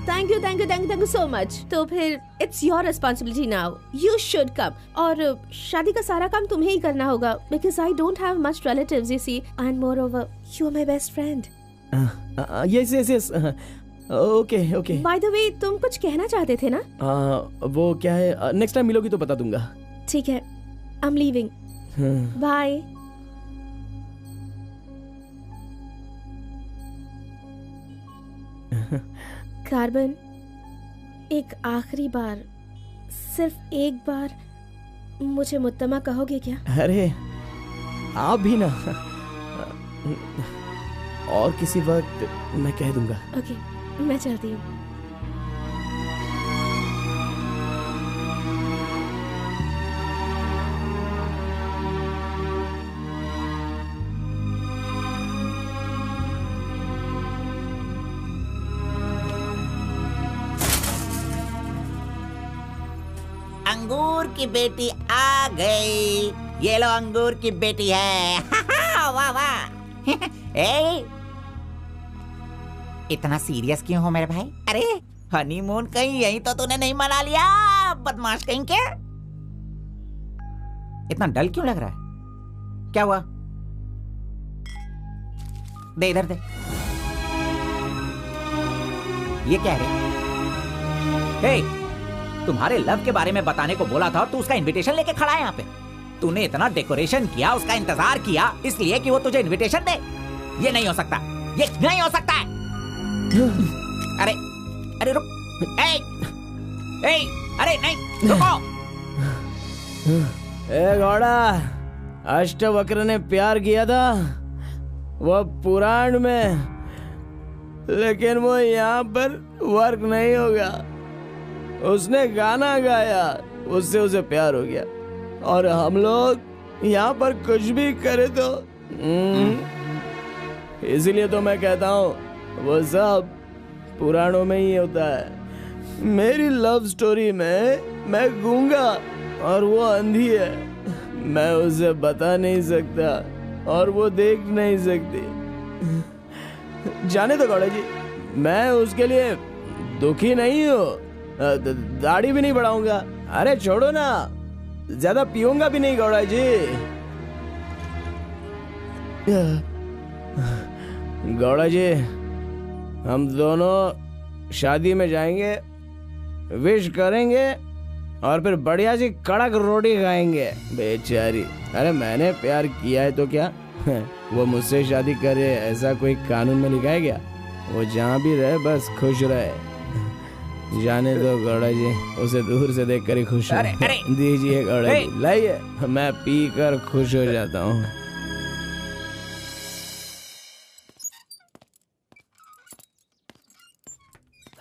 Thank you so much. तो फिर it's your responsibility now, you should come. और शादी का सारा काम तुम्हें ही करना होगा, because I don't have much relatives you see, and moreover you are my best friend. Yes okay. By the वे, तुम कुछ कहना चाहते थे ना? वो क्या है, नेक्स्ट टाइम मिलोगी तो बता दूंगा। ठीक है, I am leaving, bye. Carbon, एक आखिरी बार, सिर्फ एक बार मुझे मुत्तमा कहोगे क्या? अरे आप भी ना, और किसी वक्त मैं कह दूंगा। ओके, मैं चलती हूँ। अंगूर की बेटी आ गई। ये लो अंगूर की बेटी है। वाह वाह। ए, इतना सीरियस क्यों हो मेरे भाई? अरे हनीमून कहीं यहीं तो तूने नहीं मना लिया, बदमाश कहीं के? इतना डल क्यों लग रहा है? क्या हुआ? दे इधर दे। ये क्या है? हे, तुम्हारे लव के बारे में बताने को बोला था और तू उसका इनविटेशन लेके खड़ा है यहाँ पे। तूने इतना डेकोरेशन किया, उसका इंतजार किया इसलिए कि वो तुझे इनविटेशन दे। ये नहीं हो सकता, ये नहीं हो सकता है। अरे अरे रुक, अरे नहीं रुको। ए घोड़ा, अष्टवक्र ने प्यार किया था वो पुराण में, लेकिन वो यहाँ पर वर्क नहीं होगा। उसने गाना गाया, उससे उसे प्यार हो गया, और हम लोग यहाँ पर कुछ भी करे तो इसीलिए तो मैं कहता हूँ वो सब पुराणों में ही होता है। मेरी लव स्टोरी में मैं गूंगा और वो अंधी है। मैं उसे बता नहीं सकता और वो देख नहीं सकती। जाने दो गौड़ा जी, मैं उसके लिए दुखी नहीं हूँ, दाढ़ी भी नहीं बढ़ाऊंगा। अरे छोड़ो ना, ज्यादा पीऊंगा भी नहीं गौड़ा जी। गौड़ा जी, हम दोनों शादी में जाएंगे, विश करेंगे और फिर बढ़िया सी कड़क रोटी खाएंगे। बेचारी, अरे मैंने प्यार किया है तो क्या वो मुझसे शादी करे ऐसा कोई कानून में लिखा है क्या? वो जहाँ भी रहे बस खुश रहे। जाने दो गौड़ा जी, उसे दूर से देख कर ही खुश हो। दीजिए गौड़ा जी, लाइए, मैं पी कर खुश हो जाता हूँ।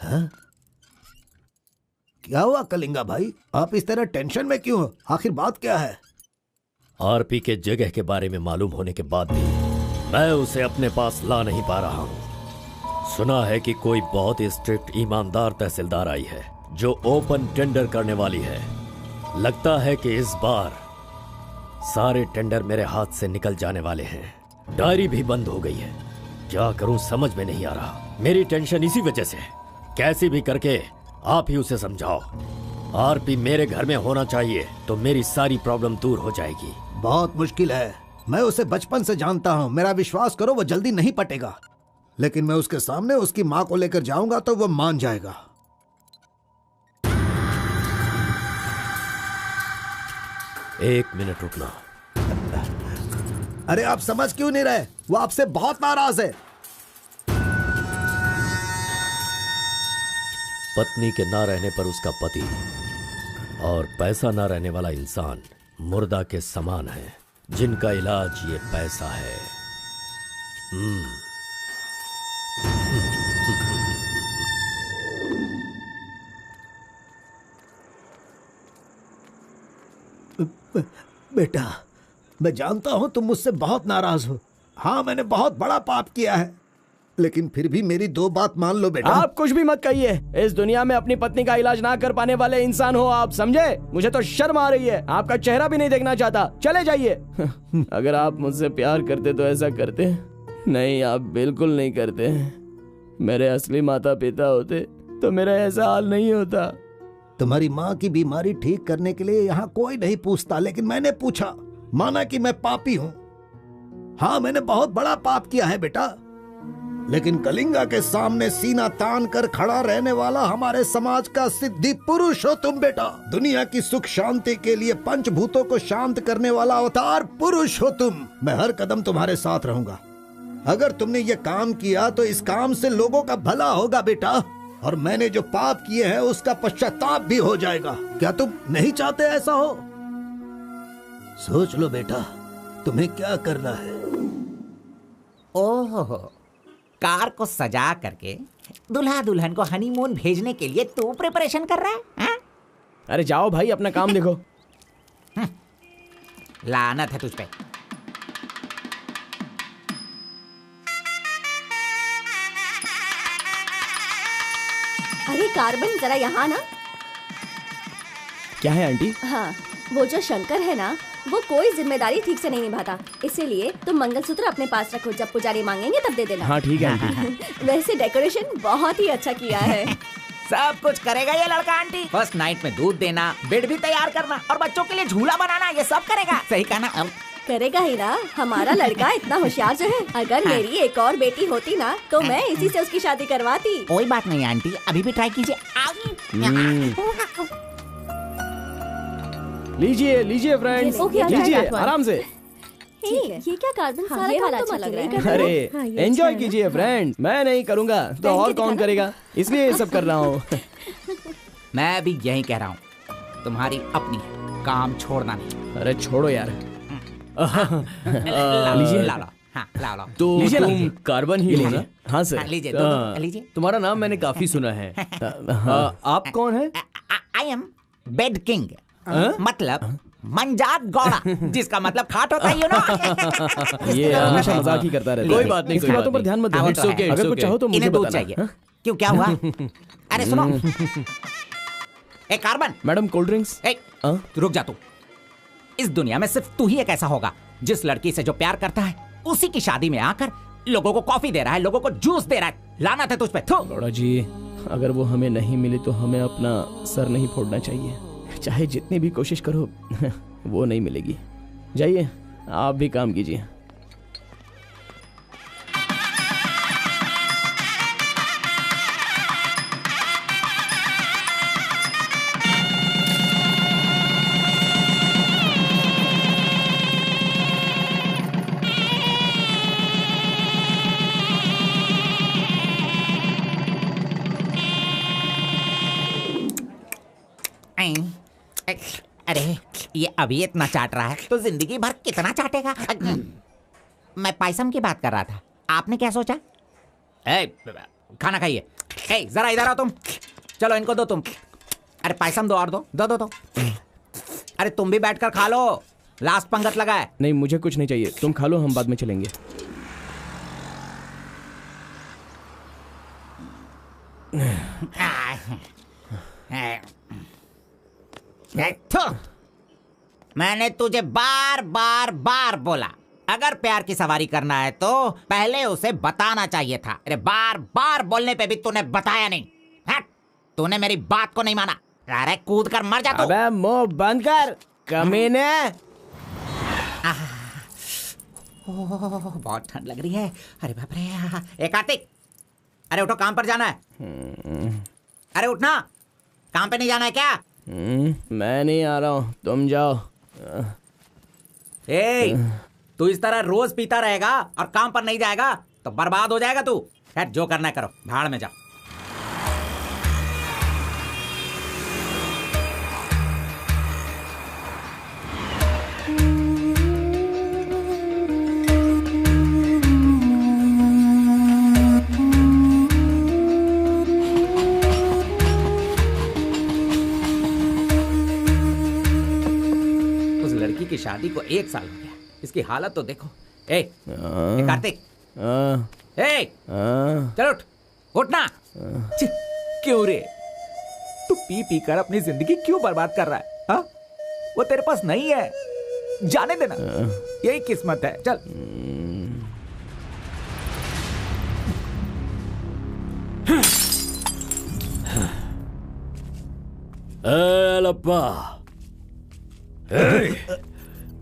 हाँ? क्या हुआ कलिंगा भाई, आप इस तरह टेंशन में क्यों हो? आखिर बात क्या है? आरपी के जगह के बारे में मालूम होने के बाद भी मैं उसे अपने पास ला नहीं पा रहा हूँ। सुना है कि कोई बहुत ही स्ट्रिक्ट ईमानदार तहसीलदार आई है जो ओपन टेंडर करने वाली है। लगता है कि इस बार सारे टेंडर मेरे हाथ से निकल जाने वाले हैं। डायरी भी बंद हो गई है। क्या करूं समझ में नहीं आ रहा। मेरी टेंशन इसी वजह से है। कैसी भी करके आप ही उसे समझाओ। आरपी मेरे घर में होना चाहिए तो मेरी सारी प्रॉब्लम दूर हो जाएगी। बहुत मुश्किल है, मैं उसे बचपन से जानता हूँ। मेरा विश्वास करो, वो जल्दी नहीं पटेगा। लेकिन मैं उसके सामने उसकी माँ को लेकर जाऊंगा तो वो मान जाएगा। एक मिनट रुकना। अरे आप समझ क्यों नहीं रहे? वो आपसे बहुत नाराज है। पत्नी के ना रहने पर उसका पति और पैसा ना रहने वाला इंसान मुर्दा के समान है, जिनका इलाज ये पैसा है। बेटा, मैं जानता हूं तुम मुझसे बहुत नाराज हो। हाँ, मैंने बहुत बड़ा पाप किया है, लेकिन फिर भी मेरी दो बात मान लो बेटा। आप कुछ भी मत कहिए। इस दुनिया में अपनी पत्नी का इलाज ना कर पाने वाले इंसान हो आप, समझे? मुझे तो शर्म आ रही है। आपका चेहरा भी नहीं देखना चाहता। चले जाइए। अगर आप मुझसे प्यार करते तो ऐसा करते। नहीं, आप बिल्कुल नहीं करते। मेरे असली माता पिता होते तो मेरा ऐसा हाल नहीं होता। तुम्हारी माँ की बीमारी ठीक करने के लिए यहाँ कोई नहीं पूछता, लेकिन मैंने पूछा। माना कि मैं पापी हूँ। हाँ, मैंने बहुत बड़ा पाप किया है बेटा, लेकिन कलिंगा के सामने सीना तान कर खड़ा रहने वाला हमारे समाज का सिद्धि पुरुष हो तुम बेटा। दुनिया की सुख शांति के लिए पंचभूतों को शांत करने वाला अवतार पुरुष हो तुम। मैं हर कदम तुम्हारे साथ रहूंगा। अगर तुमने ये काम किया तो इस काम से लोगों का भला होगा बेटा, और मैंने जो पाप किए हैं उसका पश्चाताप भी हो जाएगा। क्या तुम नहीं चाहते ऐसा हो? सोच लो बेटा, तुम्हें क्या करना है। ओहो, कार को सजा करके दुल्हा दुल्हन को हनीमून भेजने के लिए तू प्रिपरेशन कर रहा है? हाँ? अरे जाओ भाई, अपना काम देखो। लानत है तुझ पे। अरे कार्बन, जरा यहाँ ना। क्या है आंटी? हाँ, वो जो शंकर है ना, वो कोई जिम्मेदारी ठीक से नहीं निभाता। इसीलिए तुम मंगलसूत्र अपने पास रखो, जब पुजारी मांगेंगे तब दे देना। हाँ ठीक है आंटी। वैसे डेकोरेशन बहुत ही अच्छा किया है। सब कुछ करेगा ये लड़का आंटी। फर्स्ट नाइट में दूध देना, बेड भी तैयार करना और बच्चों के लिए झूला बनाना, ये सब करेगा। सही कहा ना? करेगा ही ना, हमारा लड़का इतना होशियार जो है। अगर मेरी एक और बेटी होती ना तो मैं इसी से उसकी शादी करवाती। कोई बात नहीं आंटी, अभी भी ट्राई कीजिए। लीजिए लीजिए फ्रेंड्स, लीजिए आराम से। ये क्या कार्बन सारा ये वाला काम तो अच्छा मत लग रहा करिए। है। अरे एंजॉय कीजिए फ्रेंड्स, मैं नहीं करूँगा तो और कौन करेगा, इसलिए ये सब कर रहा हूँ। मैं भी यही कह रहा हूँ, तुम्हारी अपनी काम छोड़ना नहीं। अरे छोड़ो यार। लीजिए, ला लो। हाँ, ला लो। तो लीजिए ना, तुम लीजिए। कार्बन ही हो ना? हाँ सर। हाँ, लीजिए, लीजिए। तुम्हारा नाम मैंने काफी सुना है। आप कौन है? आई एम बेड किंग, मतलब मंजात गौड़ा, जिसका मतलब खाट होता है, यू नो। ये हमेशा मजाक ही करता रहता है। कोई बात नहीं, इसकी बातों पर ध्यान मत दो। हाँ, it's okay, अगर कुछ चाहो तो मुझे इन्हें दूध बताना। चाहिए। क्यों, क्या हुआ? अरे सुनो, ए कार्बन। Madam cold drinks. रुक जा तू। इस दुनिया में सिर्फ तू ही एक ऐसा होगा जिस लड़की से जो प्यार करता है उसी की शादी में आकर लोगों को कॉफी दे रहा है, लोगों को जूस दे रहा है। लानत है तुझ पे। थू। गौड़ा जी, अगर वो हमें नहीं मिली तो हमें अपना सर नहीं फोड़ना चाहिए। चाहे जितनी भी कोशिश करो वो नहीं मिलेगी। जाइए आप भी काम कीजिए। अरे ये अभी इतना चाट रहा है तो जिंदगी भर कितना चाटेगा। मैं पायसम की बात कर रहा था, आपने क्या सोचा? खाना खाइए। जरा इधर आओ तुम। चलो इनको दो तुम। अरे पायसम दो और दो दो दो दो। अरे तुम भी बैठकर खा लो, लास्ट पंगत लगा है। नहीं मुझे कुछ नहीं चाहिए, तुम खा लो, हम बाद में चलेंगे। मैंने तुझे बार बार बार बोला, अगर प्यार की सवारी करना है तो पहले उसे बताना चाहिए था। अरे बार बार बोलने पे भी तूने बताया नहीं। हट, तूने मेरी बात को नहीं माना। अरे कूद कर मर जा तू। अबे मुंह बंद कर कमीने। बहुत ठंड लग रही है। अरे बाप रे। ए कार्तिक, अरे उठो, काम पर जाना है। अरे उठना, काम पे नहीं जाना है क्या? मैं नहीं आ रहा हूँ, तुम जाओ। तू इस तरह रोज पीता रहेगा और काम पर नहीं जाएगा तो बर्बाद हो जाएगा तू। खैर जो करना है करो, भाड़ में जाओ। की शादी को 1 साल हो गया, इसकी हालत तो देखो। कार्तिक, चलो उठ, उठना। क्यों रे, तू पी पी कर अपनी जिंदगी क्यों बर्बाद कर रहा है? हा? वो तेरे पास नहीं है, जाने देना, यही किस्मत है। चल। लप्पा,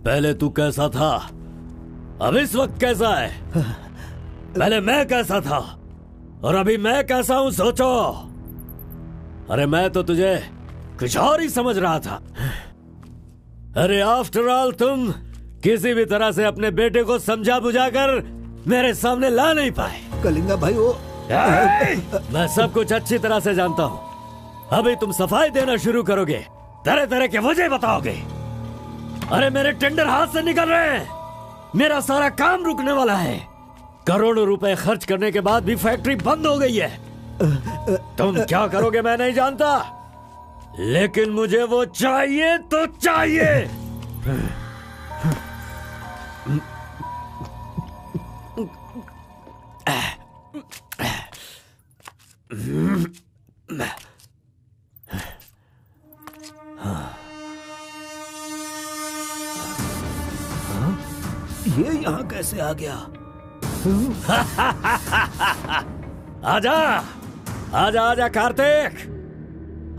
पहले तू कैसा था, अब इस वक्त कैसा है? पहले मैं कैसा था और अभी मैं कैसा हूं, सोचो। अरे मैं तो तुझे कुछ और ही समझ रहा था। अरे आफ्टर ऑल तुम किसी भी तरह से अपने बेटे को समझा बुझाकर मेरे सामने ला नहीं पाए। कलिंगा भाई, वो मैं सब कुछ अच्छी तरह से जानता हूं। अभी तुम सफाई देना शुरू करोगे, तरह तरह के वजह बताओगे। अरे मेरे टेंडर हाथ से निकल रहे हैं, मेरा सारा काम रुकने वाला है। करोड़ों रुपए खर्च करने के बाद भी फैक्ट्री बंद हो गई है। तुम क्या करोगे मैं नहीं जानता, लेकिन मुझे वो चाहिए तो चाहिए। ये यहाँ कैसे आ गया? आजा आजा आजा कार्तिक,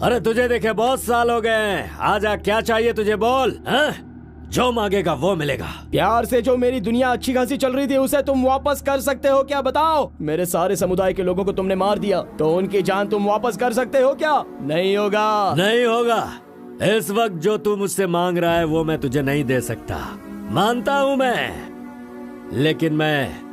अरे तुझे देखे बहुत साल हो गए। आजा, क्या चाहिए तुझे, बोल। जो मांगेगा वो मिलेगा। प्यार से जो मेरी दुनिया अच्छी खासी चल रही थी उसे तुम वापस कर सकते हो क्या? बताओ। मेरे सारे समुदाय के लोगों को तुमने मार दिया तो उनकी जान तुम वापस कर सकते हो क्या? नहीं होगा। नहीं होगा। इस वक्त जो तू मुझसे मांग रहा है वो मैं तुझे नहीं दे सकता। मानता हूँ मैं, लेकिन मैं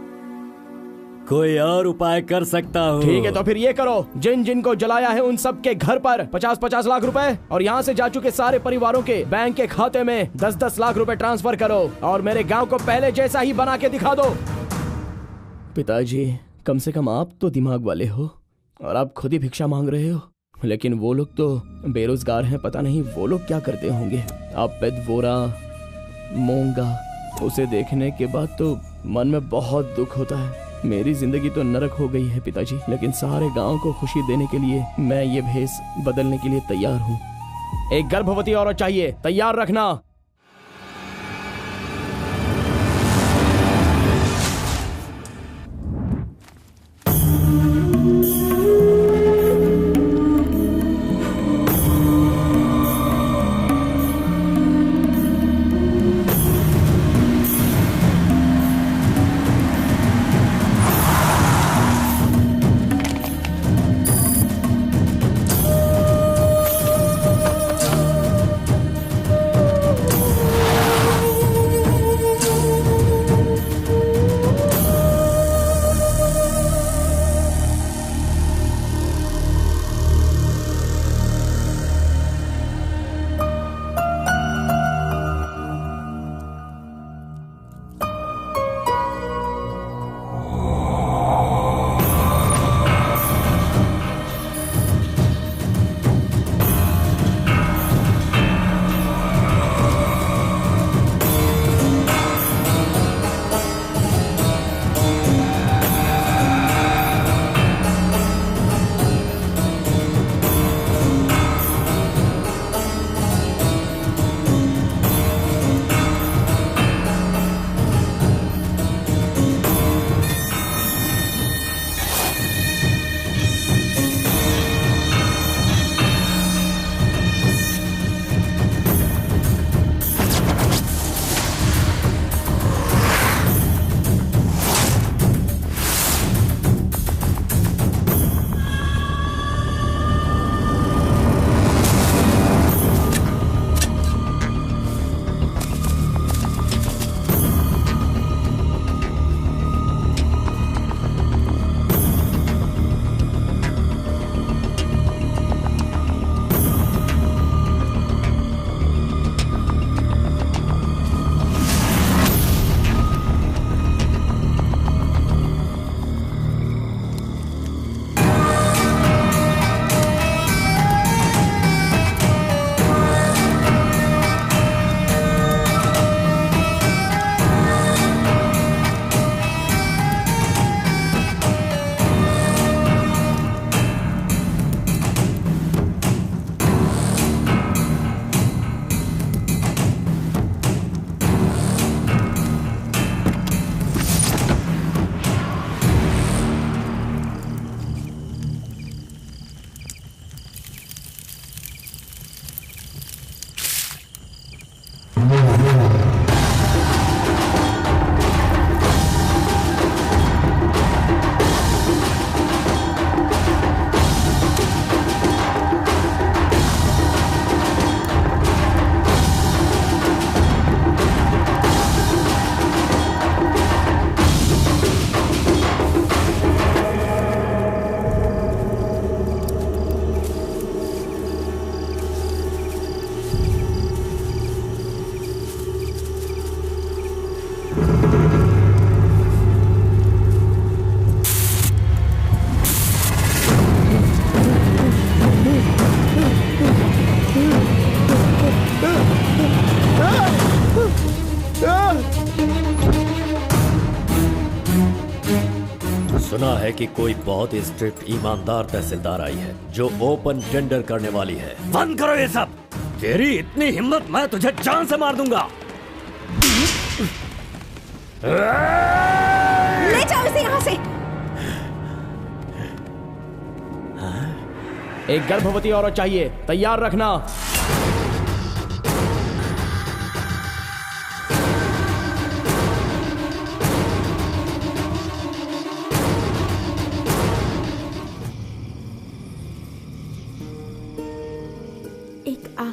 कोई और उपाय कर सकता हूँ। ठीक है तो फिर ये करो, जिन जिन को जलाया है उन सब के घर पर 50-50 लाख रुपए और यहाँ से जा चुके सारे परिवारों के बैंक के खाते में 10-10 लाख रुपए ट्रांसफर करो और मेरे गांव को पहले जैसा ही बना के दिखा दो। पिताजी, कम से कम आप तो दिमाग वाले हो और आप खुद ही भिक्षा मांग रहे हो, लेकिन वो लोग तो बेरोजगार हैं, पता नहीं वो लोग क्या करते होंगे। आप पेदवोरा मोंगा, उसे देखने के बाद तो मन में बहुत दुख होता है। मेरी जिंदगी तो नरक हो गई है पिताजी, लेकिन सारे गांव को खुशी देने के लिए मैं ये भेष बदलने के लिए तैयार हूँ। एक गर्भवती औरत चाहिए, तैयार रखना। सुना है कि कोई बहुत ही स्ट्रिक्ट ईमानदार तहसीलदार आई है जो ओपन टेंडर करने वाली है। बंद करो ये सब। तेरी इतनी हिम्मत, मैं तुझे जान से मार दूंगा। ले जाओ इसे यहाँ से। एक गर्भवती औरत चाहिए, तैयार रखना।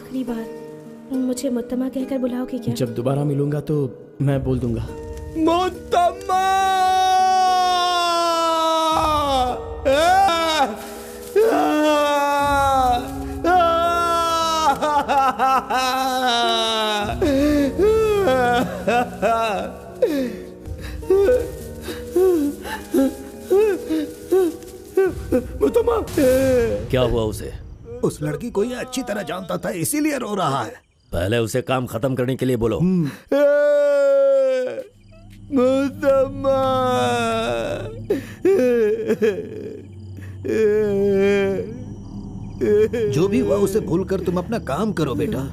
आखिरी बार मुझे मुत्तमा कहकर बुलाओगे क्या? जब दोबारा मिलूंगा तो मैं बोल दूंगा। मुत्तमा! मुत्तमा! क्या हुआ उसे? उस लड़की को ये अच्छी तरह जानता था, इसीलिए रो रहा है। पहले उसे काम खत्म करने के लिए बोलो। मुत्तमा! जो भी हुआ उसे भूलकर तुम अपना काम करो बेटा।